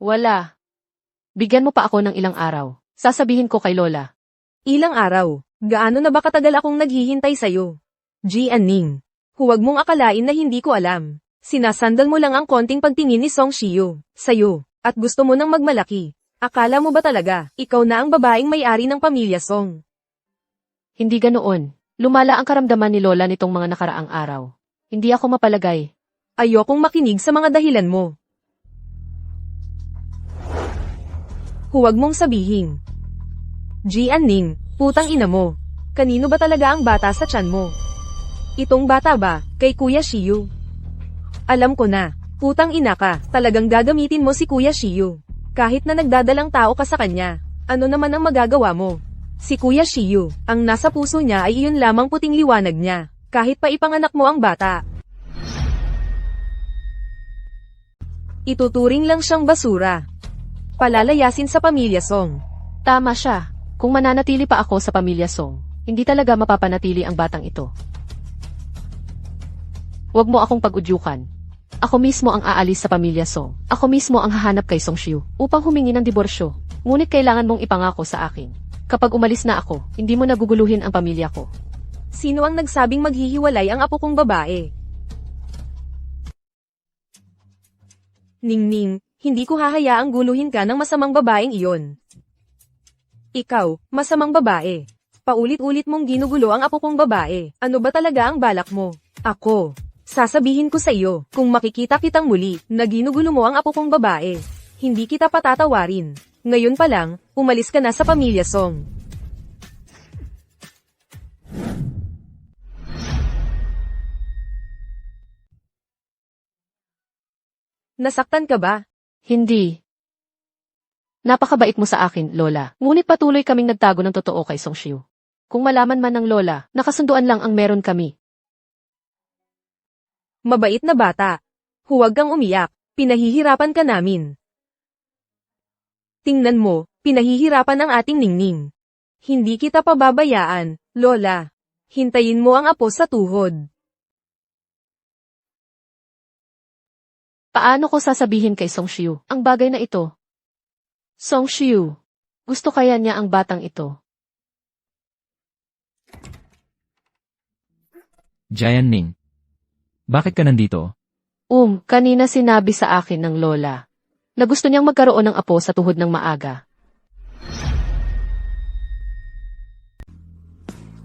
Wala. Bigyan mo pa ako ng ilang araw. Sasabihin ko kay Lola.
Ilang araw, gaano na ba katagal akong naghihintay sa'yo? Jian-ning, huwag mong akalain na hindi ko alam. Sinasandal mo lang ang konting pagtingin ni Song Shiyu sa'yo, at gusto mo nang magmalaki. Akala mo ba talaga, ikaw na ang babaeng may-ari ng pamilya Song?
Hindi ganoon. Lumala ang karamdaman ni Lola nitong mga nakaraang araw. Hindi ako mapalagay.
Ayokong makinig sa mga dahilan mo. Huwag mong sabihin. Jian-ning, putang ina mo. Kanino ba talaga ang bata sa tiyan mo? Itong bata ba, kay Kuya Shiyu? Alam ko na, putang ina ka, talagang gagamitin mo si Kuya Shiyu. Kahit na nagdadalang tao ka sa kanya, ano naman ang magagawa mo? Si Kuya Shiyu, ang nasa puso niya ay iyon lamang puting liwanag niya, kahit pa ipanganak mo ang bata. Ituturing lang siyang basura. Palalayasin sa pamilya Song.
Tama siya. Kung mananatili pa ako sa pamilya Song, hindi talaga mapapanatili ang batang ito. Huwag mo akong pag-udyukan. Ako mismo ang aalis sa pamilya Song. Ako mismo ang hahanap kay Songshu upang humingi ng diborsyo. Ngunit kailangan mong ipangako sa akin. Kapag umalis na ako, hindi mo naguguluhin ang pamilya ko.
Sino ang nagsabing maghihiwalay ang apo kong babae? Ningning, hindi ko hahayaang guluhin ka ng masamang babaeng iyon. Ikaw, masamang babae. Paulit-ulit mong ginugulo ang apo kong babae. Ano ba talaga ang balak mo? Ako. Sasabihin ko sa iyo, kung makikita kitang muli, na ginugulo mo ang apo kong babae, hindi kita patatawarin. Ngayon pa lang, umalis ka na sa pamilya Song. Nasaktan ka ba?
Hindi. Napakabait mo sa akin, Lola. Ngunit patuloy kaming nagtago ng totoo kay Song Shiu. Kung malaman man ng Lola, nakasunduan lang ang meron kami.
Mabait na bata. Huwag kang umiyak. Pinahihirapan ka namin. Tingnan mo, pinahihirapan ang ating Ningning. Hindi kita pababayaan, Lola. Hintayin mo ang apo sa tuhod.
Paano ko sasabihin kay Song Shiu ang bagay na ito? Song Shiu, gusto kaya niya ang batang ito?
Jian Ning. Bakit ka nandito?
Kanina sinabi sa akin ng Lola na gusto niyang magkaroon ng apo sa tuhod ng maaga.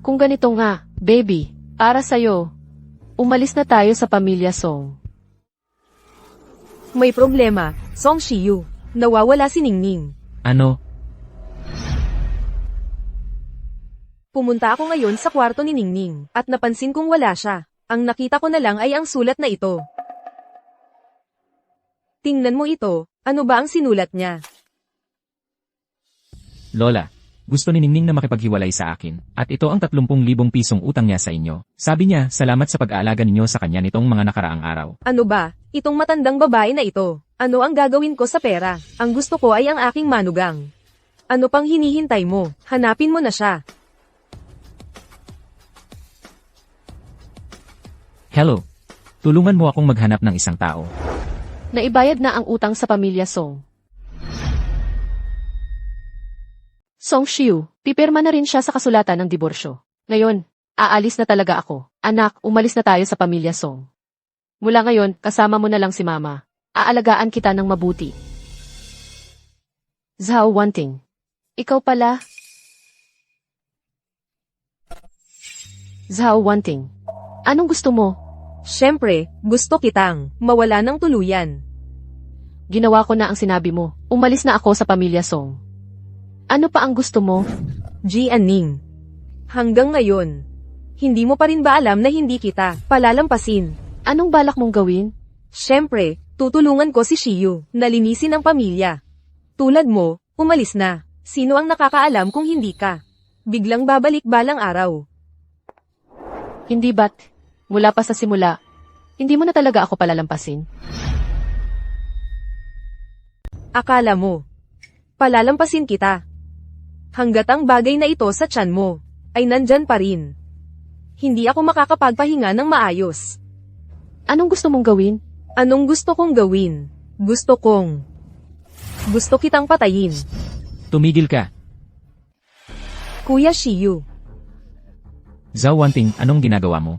Kung ganito nga, baby, para sa'yo, umalis na tayo sa pamilya Song.
May problema, Song Shiu. Nawawala si Ningning.
Ano?
Pumunta ako ngayon sa kwarto ni Ningning, at napansin kong wala siya. Ang nakita ko na lang ay ang sulat na ito. Tingnan mo ito, ano ba ang sinulat niya?
Lola, gusto ni Ningning na makipaghiwalay sa akin, at ito ang 30,000 pisong utang niya sa inyo. Sabi niya, salamat sa pag-aalaga ninyo sa kanya nitong mga nakaraang araw.
Ano ba, itong matandang babae na ito? Ano ang gagawin ko sa pera? Ang gusto ko ay ang aking manugang. Ano pang hinihintay mo? Hanapin mo na siya.
Hello. Tulungan mo akong maghanap ng isang tao.
Naibayad na ang utang sa pamilya Song. Song Shiu, pipirma na rin siya sa kasulatan ng diborsyo. Ngayon, aalis na talaga ako. Anak, umalis na tayo sa pamilya Song. Mula ngayon, kasama mo na lang si Mama. Aalagaan kita ng mabuti. Zhao Wanting. Ikaw pala? Zhao Wanting. Anong gusto mo?
Siyempre, gusto kitang mawala ng tuluyan.
Ginawa ko na ang sinabi mo. Umalis na ako sa pamilya Song. Ano pa ang gusto mo?
Jian Ning. Hanggang ngayon, hindi mo pa rin ba alam na hindi kita palalampasin?
Anong balak mong gawin?
Siyempre, tutulungan ko si Shiyu na linisin ang pamilya. Tulad mo, umalis na. Sino ang nakakaalam kung hindi ka? Biglang babalik balang araw.
Hindi ba't? Mula pa sa simula, hindi mo na talaga ako palalampasin?
Akala mo, palalampasin kita. Hanggat ang bagay na ito sa tiyan mo, ay nandyan pa rin. Hindi ako makakapagpahinga ng maayos.
Anong gusto mong gawin?
Anong gusto kong gawin? Gusto kitang patayin.
Tumigil ka.
Kuya Shiyu,
Zhao Wanting, anong ginagawa mo?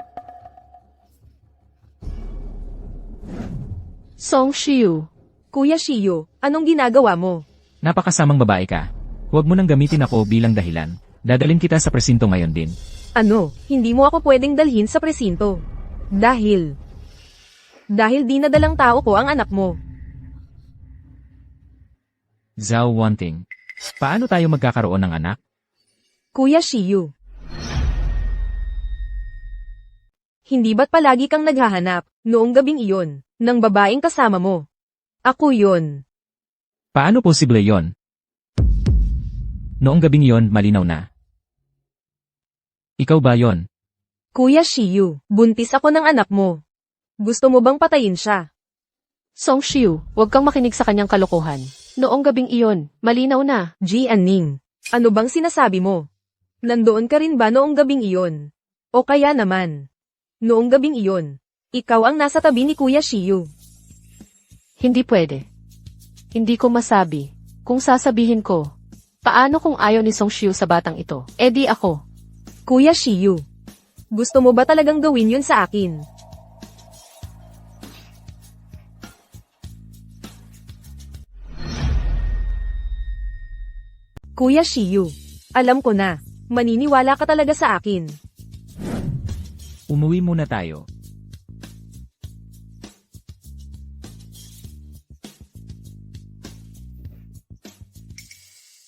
Song Shiu.
Kuya Shiyu, anong ginagawa mo?
Napakasamang babae ka. Huwag mo nang gamitin ako bilang dahilan. Dadalhin kita sa presinto ngayon din.
Ano, hindi mo ako pwedeng dalhin sa presinto. Dahil di nadalang tao ko ang anak mo.
Zhao Wanting. Paano tayo magkakaroon ng anak?
Kuya Shiyu. Hindi ba't palagi kang naghahanap, noong gabing iyon, ng babaeng kasama mo? Ako yon.
Paano posible yon? Noong gabing yon, malinaw na. Ikaw ba yon?
Kuya Shiyu, buntis ako ng anak mo. Gusto mo bang patayin siya?
Song Shiu, huwag kang makinig sa kanyang kalokohan. Noong gabing iyon, malinaw na.
Jian Ning, ano bang sinasabi mo? Nandoon ka rin ba noong gabing iyon? O kaya naman, noong gabing iyon, ikaw ang nasa tabi ni Kuya Shiyu.
Hindi pwede. Hindi ko masabi. Kung sasabihin ko, paano kung ayaw ni Song Shiu sa batang ito? Eh di ako.
Kuya Shiyu, gusto mo ba talagang gawin yun sa akin? Kuya Shiyu, alam ko na, maniniwala ka talaga sa akin.
Umuwi muna tayo.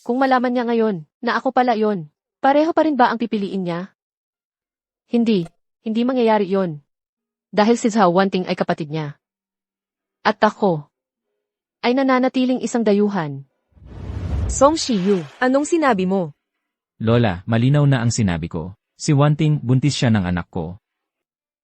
Kung malaman niya ngayon na ako pala yon, pareho pa rin ba ang pipiliin niya? Hindi mangyayari yon. Dahil si Zhao Wanting ay kapatid niya. At ako ay nananatiling isang dayuhan.
Song Shiyu, anong sinabi mo?
Lola, malinaw na ang sinabi ko. Si Wanting, buntis siya ng anak ko.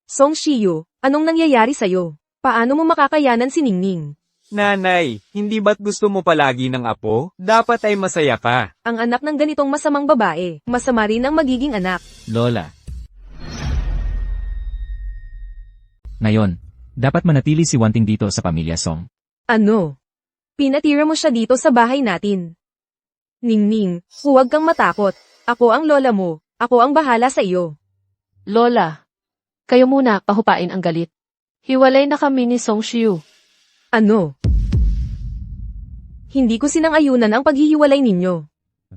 Song Shiyu, anong nangyayari sa'yo? Paano mo makakayanan si Ningning?
Nanay, hindi ba't gusto mo palagi ng apo? Dapat ay masaya ka.
Ang anak ng ganitong masamang babae, masama rin ang magiging anak.
Lola. Ngayon, dapat manatili si Wanting dito sa pamilya Song.
Ano? Pinatira mo siya dito sa bahay natin. Ningning, huwag kang matakot. Ako ang lola mo. Ako ang bahala sa iyo.
Lola, kayo muna pahupain ang galit. Hiwalay na kami ni Song Shiyu.
Ano? Hindi ko sinang-ayunan ang paghihiwalay ninyo.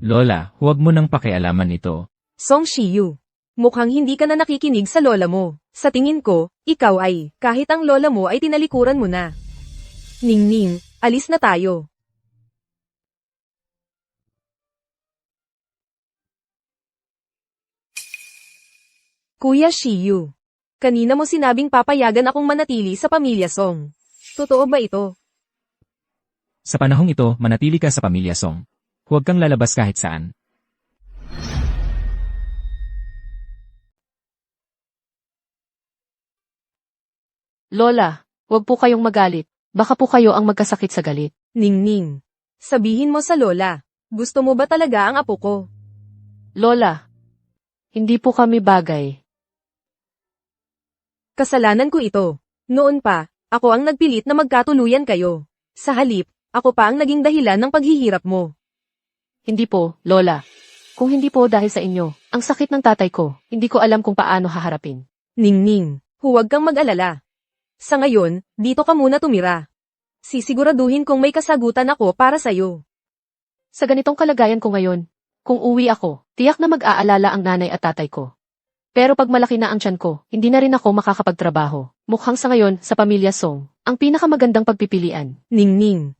Lola, huwag mo nang pakialaman ito.
Song Shiyu, mukhang hindi ka na nakikinig sa lola mo. Sa tingin ko, ikaw ay, kahit ang lola mo ay tinalikuran mo na. Ningning, alis na tayo. Kuya Shiyu, kanina mo sinabing papayagan akong manatili sa pamilya Song. Totoo ba ito?
Sa panahong ito, manatili ka sa pamilya Song. Huwag kang lalabas kahit saan.
Lola, huwag po kayong magalit. Baka po kayo ang magkasakit sa galit.
Ningning, sabihin mo sa lola, gusto mo ba talaga ang apo ko?
Lola, hindi po kami bagay.
Kasalanan ko ito. Noon pa, ako ang nagpilit na magkatuluyan kayo. Sa halip, ako pa ang naging dahilan ng paghihirap mo.
Hindi po, Lola. Kung hindi po dahil sa inyo, ang sakit ng tatay ko, hindi ko alam kung paano haharapin.
Ningning, huwag kang mag-alala. Sa ngayon, dito ka muna tumira. Sisiguraduhin kong may kasagutan ako para sa'yo.
Sa ganitong kalagayan ko ngayon, kung uwi ako, tiyak na mag-aalala ang nanay at tatay ko. Pero pag malaki na ang tiyan ko, hindi na rin ako makakapagtrabaho. Mukhang sa ngayon, sa pamilya Song, ang pinakamagandang pagpipilian.
Ningning.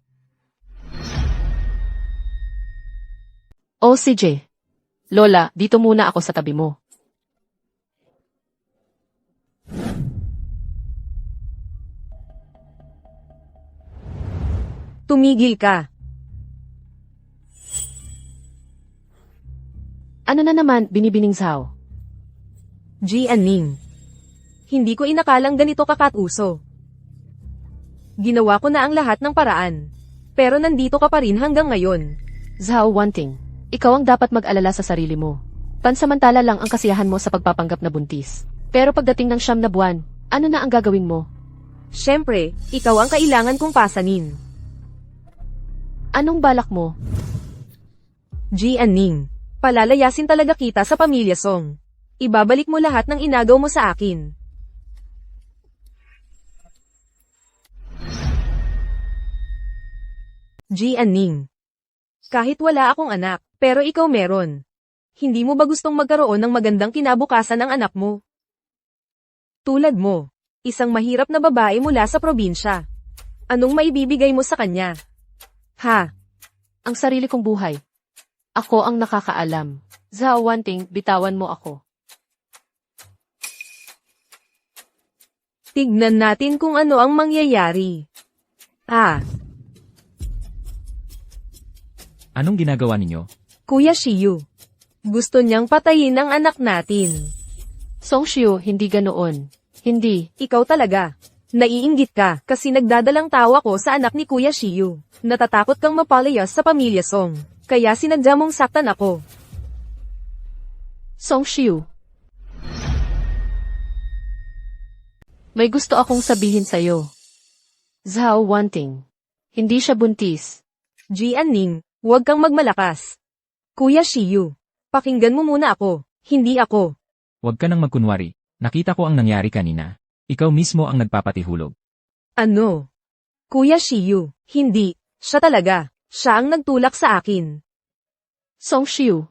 O CJ. Lola, dito muna ako sa tabi mo.
Tumigil ka.
Ano na naman, binibining Zhao?
Jianing. Hindi ko inakalang ganito kakatuso. Ginawa ko na ang lahat ng paraan. Pero nandito ka pa rin hanggang ngayon.
Zhao Wanting, ikaw ang dapat mag-alala sa sarili mo. Pansamantala lang ang kasiyahan mo sa pagpapanggap na buntis. Pero pagdating ng 9 na buwan, ano na ang gagawin mo?
Siyempre, ikaw ang kailangan kong pasanin.
Anong balak mo?
Jianing, palalayasin talaga kita sa pamilya Song. Ibabalik mo lahat ng inagaw mo sa akin. Jianing, kahit wala akong anak, pero ikaw meron. Hindi mo ba gustong magkaroon ng magandang kinabukasan ng anak mo? Tulad mo, isang mahirap na babae mula sa probinsya. Anong maibibigay mo sa kanya? Ha?
Ang sarili kong buhay. Ako ang nakakaalam. Zhao Wanting, bitawan mo ako.
Tignan natin kung ano ang mangyayari.
Anong ginagawa ninyo?
Kuya Shiyu. Gusto niyang patayin ang anak natin.
Song Shiyu, hindi ganoon. Hindi.
Ikaw talaga. Naiinggit ka kasi nagdadalang tawa ko sa anak ni Kuya Shiyu. Natatakot kang mapalayas sa pamilya Song. Kaya sinadya mong saktan ako.
Song Shiyu. May gusto akong sabihin sa'yo. Zhao Wanting. Hindi siya buntis.
Jianing, huwag kang magmalakas. Kuya Shiyu, pakinggan mo muna ako. Hindi ako.
Huwag ka nang magkunwari. Nakita ko ang nangyari kanina. Ikaw mismo ang nagpapatihulog.
Ano? Kuya Shiyu, hindi. Siya talaga. Siya ang nagtulak sa akin.
Song Shiyu.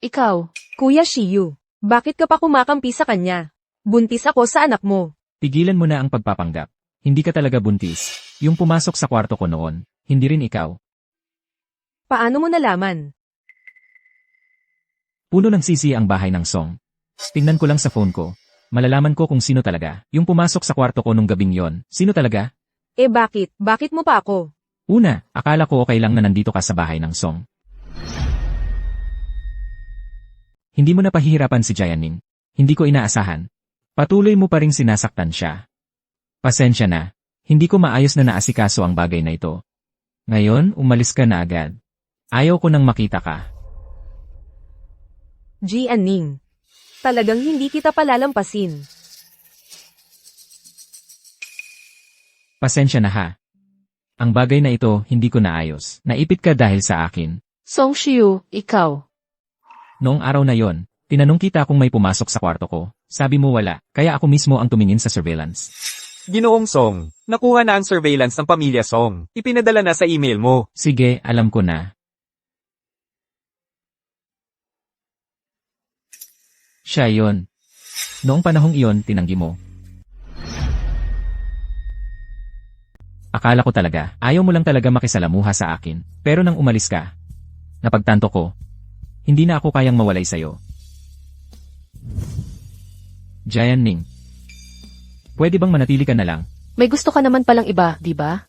Ikaw.
Kuya Shiyu, bakit ka pa kumakampi sa kanya? Buntis ako sa anak mo.
Tigilan mo na ang pagpapanggap. Hindi ka talaga buntis. Yung pumasok sa kwarto ko noon, hindi rin ikaw.
Paano mo nalaman?
Puno ng sisi ang bahay ng Song. Tingnan ko lang sa phone ko. Malalaman ko kung sino talaga. Yung pumasok sa kwarto ko nung gabing yon. Sino talaga?
Eh bakit? Bakit mo pa ako?
Una, akala ko okay lang na nandito ka sa bahay ng Song. Hindi mo na pahihirapan si Jianning. Hindi ko inaasahan. Patuloy mo pa ring sinasaktan siya. Pasensya na. Hindi ko maayos na naasikaso ang bagay na ito. Ngayon, umalis ka na agad. Ayaw ko nang makita ka.
Jianning. Talagang hindi kita palalampasin.
Pasensya na ha. Ang bagay na ito, hindi ko naayos. Naipit ka dahil sa akin.
Song Shiu, ikaw.
Noong araw na yon, tinanong kita kung may pumasok sa kwarto ko. Sabi mo wala, kaya ako mismo ang tumingin sa surveillance.
Ginoong Song, nakuha na ang surveillance ng pamilya Song. Ipinadala na sa email mo.
Sige, alam ko na. Siya yon. Noong panahong iyon, tinanggi mo. Akala ko talaga, ayaw mo lang talaga makisalamuha sa akin. Pero nang umalis ka, napagtanto ko, hindi na ako kayang mawalay sa'yo. Jianning, pwede bang manatili ka na lang?
May gusto ka naman palang iba, di ba?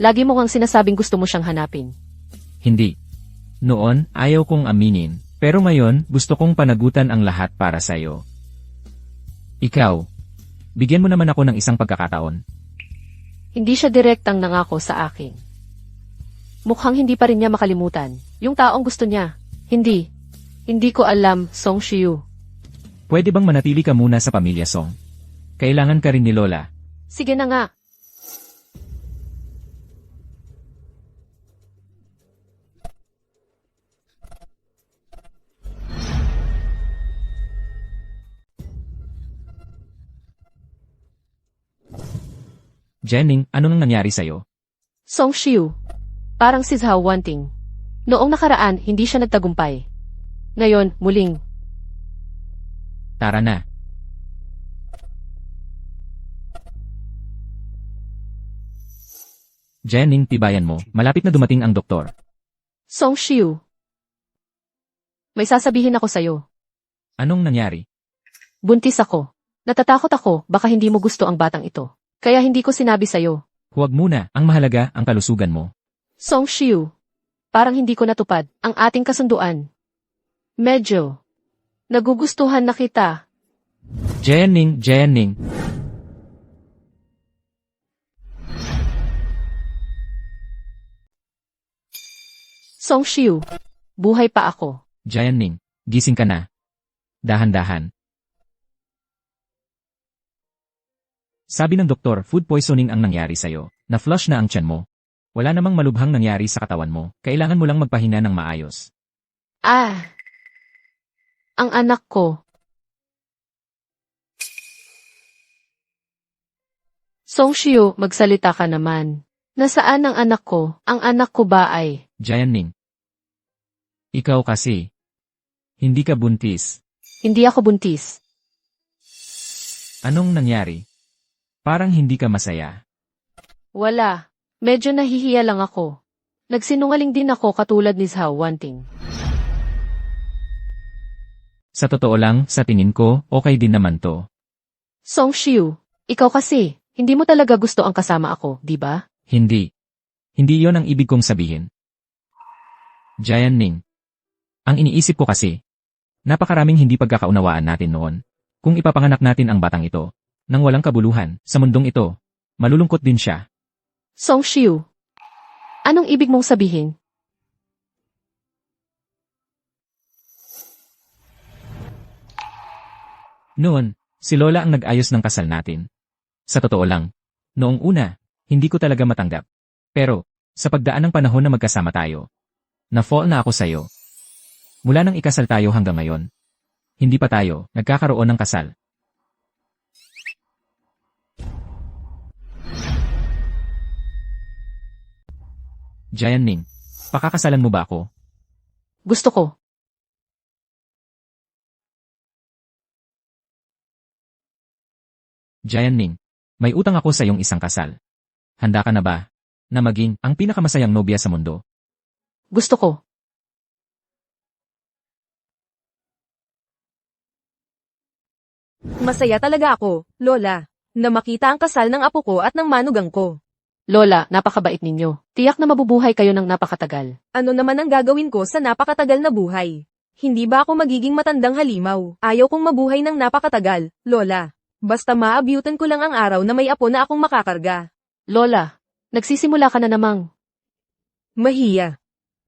Lagi mo kang sinasabing gusto mo siyang hanapin.
Hindi. Noon, ayaw kong aminin. Pero ngayon, gusto kong panagutan ang lahat para sa'yo. Ikaw, bigyan mo naman ako ng isang pagkakataon.
Hindi siya direktang nangako sa akin. Mukhang hindi pa rin niya makalimutan. Yung taong gusto niya. Hindi. Hindi ko alam, Song Shiu.
Pwede bang manatili ka muna sa pamilya Song? Kailangan ka rin ni Lola.
Sige na nga.
Jianning, ano nang nangyari sa'yo?
Song Shiu. Parang si Zhao Wanting. Noong nakaraan, hindi siya nagtagumpay. Ngayon, muling.
Tara na. Jianning, tibayan mo. Malapit na dumating ang doktor.
Song Shiu. May sasabihin ako sa'yo.
Anong nangyari?
Buntis ako. Natatakot ako, baka hindi mo gusto ang batang ito. Kaya hindi ko sinabi sa'yo.
Huwag muna, ang mahalaga, ang kalusugan mo.
Song Shiu. Parang hindi ko natupad ang ating kasunduan. Medyo. Nagugustuhan na kita.
Jianning, Jianning.
Song Shiu. Buhay pa ako.
Jianning, gising ka na. Dahan-dahan. Sabi ng doktor, food poisoning ang nangyari sa'yo. Na-flush na ang tiyan mo. Wala namang malubhang nangyari sa katawan mo. Kailangan mo lang magpahinga ng maayos.
Ang anak ko. Song Shiu, magsalita ka naman. Nasaan ang anak ko? Ang anak ko ba ay?
Jianning. Ikaw kasi. Hindi ka buntis.
Hindi ako buntis.
Anong nangyari? Parang hindi ka masaya.
Wala. Medyo nahihiya lang ako. Nagsinungaling din ako katulad ni Zhao Wanting.
Sa totoo lang, sa tingin ko, okay din naman to.
Song Shiu, ikaw kasi, hindi mo talaga gusto ang kasama ako, di ba?
Hindi. Hindi yon ang ibig kong sabihin. Jianning. Ang iniisip ko kasi, napakaraming hindi pagkakaunawaan natin noon. Kung ipapanganak natin ang batang ito, nang walang kabuluhan, sa mundong ito, malulungkot din siya.
Song Shiu, anong ibig mong sabihin?
Noon, si Lola ang nag-ayos ng kasal natin. Sa totoo lang, noong una, hindi ko talaga matanggap. Pero, sa pagdaan ng panahon na magkasama tayo, na-fall na ako sa'yo. Mula nang ikasal tayo hanggang ngayon, hindi pa tayo nagkakaroon ng kasal. Jianning, pakakasalan mo ba ako?
Gusto ko.
Jianning, may utang ako sa iyong isang kasal. Handa ka na ba na maging ang pinakamasayang nobya sa mundo?
Gusto ko.
Masaya talaga ako, Lola, na makita ang kasal ng apo ko at ng manugang ko.
Lola, napakabait ninyo. Tiyak na mabubuhay kayo ng napakatagal.
Ano naman ang gagawin ko sa napakatagal na buhay? Hindi ba ako magiging matandang halimaw? Ayaw kong mabuhay ng napakatagal, Lola. Basta maabyutan ko lang ang araw na may apo na akong makakarga.
Lola, nagsisimula ka na namang.
Mahiya.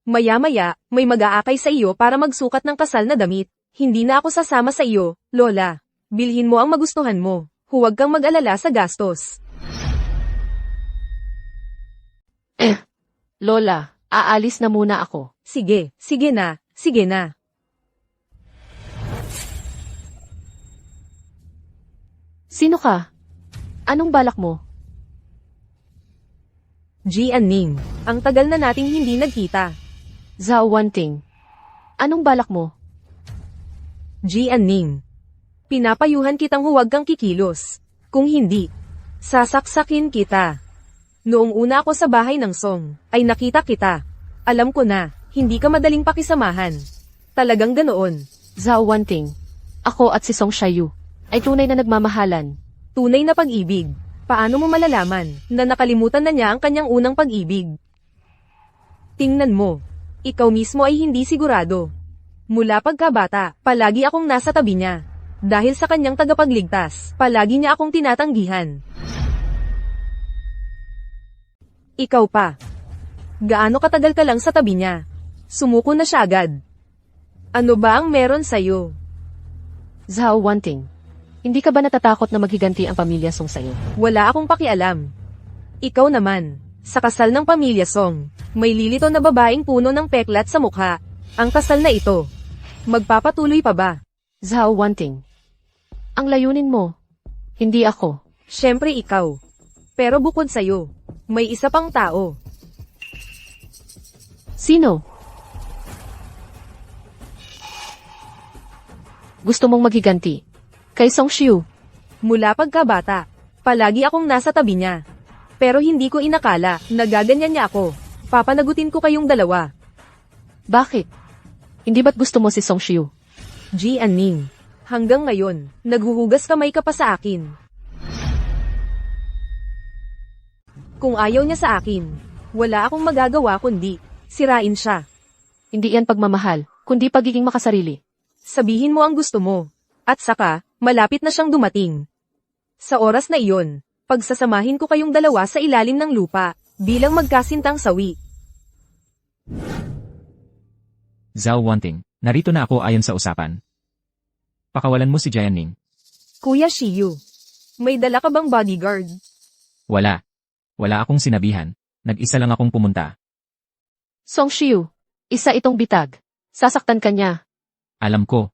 Maya-maya, may mag-aakay sa iyo para magsukat ng kasal na damit. Hindi na ako sasama sa iyo, Lola. Bilhin mo ang magustuhan mo. Huwag kang mag-alala sa gastos.
Lola, aalis na muna ako.
Sige, sige na, sige na.
Sino ka? Anong balak mo?
Jian Ning, ang tagal na nating hindi nagkita.
Zhao Wanting. Anong balak mo?
Jian Ning, pinapayuhan kitang huwag kang kikilos. Kung hindi, sasaksakin kita. Noong una ako sa bahay ng Song, ay nakita kita. Alam ko na, hindi ka madaling pakisamahan. Talagang ganoon.
Zhao Wanting. Ako at si Song Shiyu ay tunay na nagmamahalan.
Tunay na pag-ibig. Paano mo malalaman na nakalimutan na niya ang kanyang unang pag-ibig? Tingnan mo. Ikaw mismo ay hindi sigurado. Mula pagkabata, palagi akong nasa tabi niya. Dahil sa kanyang tagapagligtas, palagi niya akong tinatanggihan. Ikaw pa. Gaano katagal ka lang sa tabi niya? Sumuko na siya agad. Ano ba ang meron sa'yo?
Zhao Wanting. Hindi ka ba natatakot na maghiganti ang pamilya Song sa'yo?
Wala akong pakialam. Ikaw naman, sa kasal ng pamilya Song, may lilito na babaeng puno ng peklat sa mukha. Ang kasal na ito, magpapatuloy pa ba?
Zhao Wanting. Ang layunin mo, hindi ako.
Siyempre ikaw. Pero bukod sa'yo, may isa pang tao.
Sino? Gusto mong maghiganti? Kay Song Shiu.
Mula pagkabata, palagi akong nasa tabi niya. Pero hindi ko inakala na gaganyan niya ako. Papanagutin ko kayong dalawa.
Bakit? Hindi ba't gusto mo si Song Shiu?
Jian Ning, hanggang ngayon, naghuhugas kamay ka pa sa akin. Kung ayaw niya sa akin, wala akong magagawa kundi sirain siya.
Hindi yan pagmamahal, kundi pagiging makasarili.
Sabihin mo ang gusto mo. At saka, malapit na siyang dumating. Sa oras na iyon, pagsasamahin ko kayong dalawa sa ilalim ng lupa, bilang magkasintang sawi.
Zhao Wanting, narito na ako ayon sa usapan. Pakawalan mo si Jian Ning.
Kuya Shiyu, may dala ka bang bodyguard?
Wala. Wala akong sinabihan. Nag-isa lang akong pumunta.
Song Shiu, isa itong bitag. Sasaktan ka niya.
Alam ko.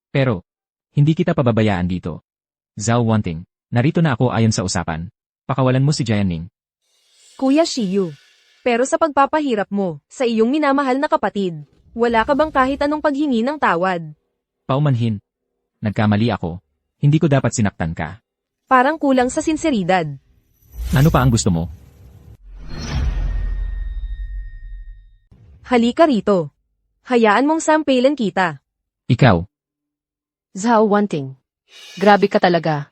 Pero, hindi kita pababayaan dito. Zhao Wanting, narito na ako ayon sa usapan. Pakawalan mo si Jian Ning.
Kuya Shiyu, pero sa pagpapahirap mo, sa iyong minamahal na kapatid, wala ka bang kahit anong paghingi ng tawad?
Paumanhin. Nagkamali ako. Hindi ko dapat sinaktan ka.
Parang kulang sa sinseridad.
Ano pa ang gusto mo?
Halika rito. Hayaan mong sampelan kita.
Ikaw.
Zhao Wanting. Grabe ka talaga.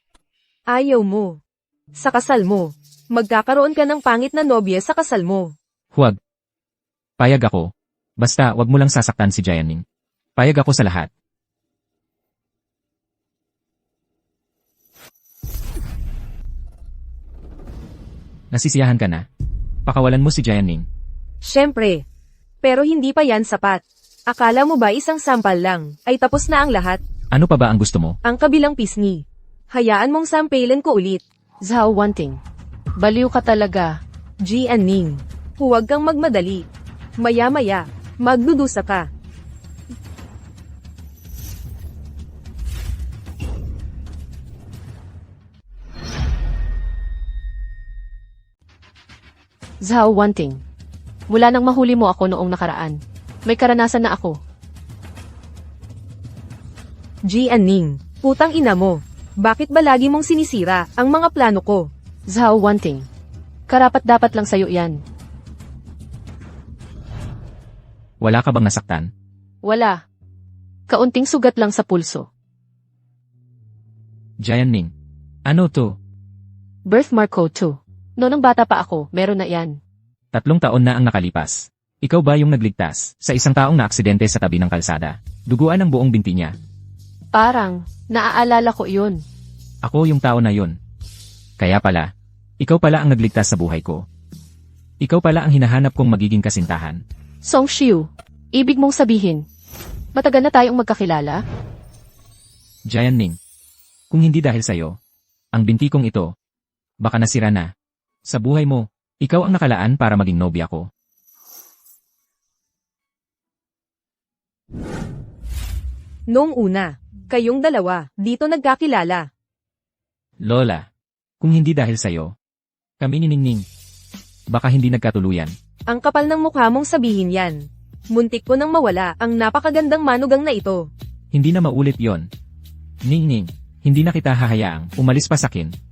Ayaw mo. Sa kasal mo, magkakaroon ka ng pangit na nobya sa kasal mo.
Huwag. Payag ako. Basta wag mo lang sasaktan si Jian Ning. Payag ako sa lahat. Nasisiyahan ka na? Pakawalan mo si Jian Ning.
Siyempre. Pero hindi pa yan sapat. Akala mo ba isang sampal lang, ay tapos na ang lahat?
Ano pa ba ang gusto mo?
Ang kabilang pisngi. Hayaan mong sampelan ko ulit.
Zhao Wanting. Baliw ka talaga.
Jian Ning, huwag kang magmadali. Maya-maya, magdudusa ka.
Zhao Wanting. Mula nang mahuli mo ako noong nakaraan, may karanasan na ako.
Jian Ning, putang ina mo. Bakit ba lagi mong sinisira ang mga plano ko?
Zhao Wanting. Karapat dapat lang sa'yo yan.
Wala ka bang nasaktan?
Wala. Kaunting sugat lang sa pulso.
Jianning. Ano to?
Birthmark ko too. Noong bata pa ako, meron na yan.
3 taon na ang nakalipas. Ikaw ba yung nagligtas sa isang taong naaksidente sa tabi ng kalsada? Duguan ang buong binti niya.
Parang, naaalala ko yun.
Ako yung tao na yun. Kaya pala, ikaw pala ang nagligtas sa buhay ko. Ikaw pala ang hinahanap kong magiging kasintahan.
Song Xiu, ibig mong sabihin, matagal na tayong magkakilala?
Jianning. Kung hindi dahil sa'yo, ang binti kong ito, baka nasira na. Sa buhay mo, ikaw ang nakalaan para maging nobya ko.
Noong una, kayong dalawa, dito nagkakilala.
Lola, kung hindi dahil sa'yo, kami ni Ningning, baka hindi nagkatuluyan.
Ang kapal ng mukha mong sabihin yan. Muntik ko nang mawala ang napakagandang manugang na ito.
Hindi na maulit yon. Ningning, hindi na kita hahayaang umalis pa sakin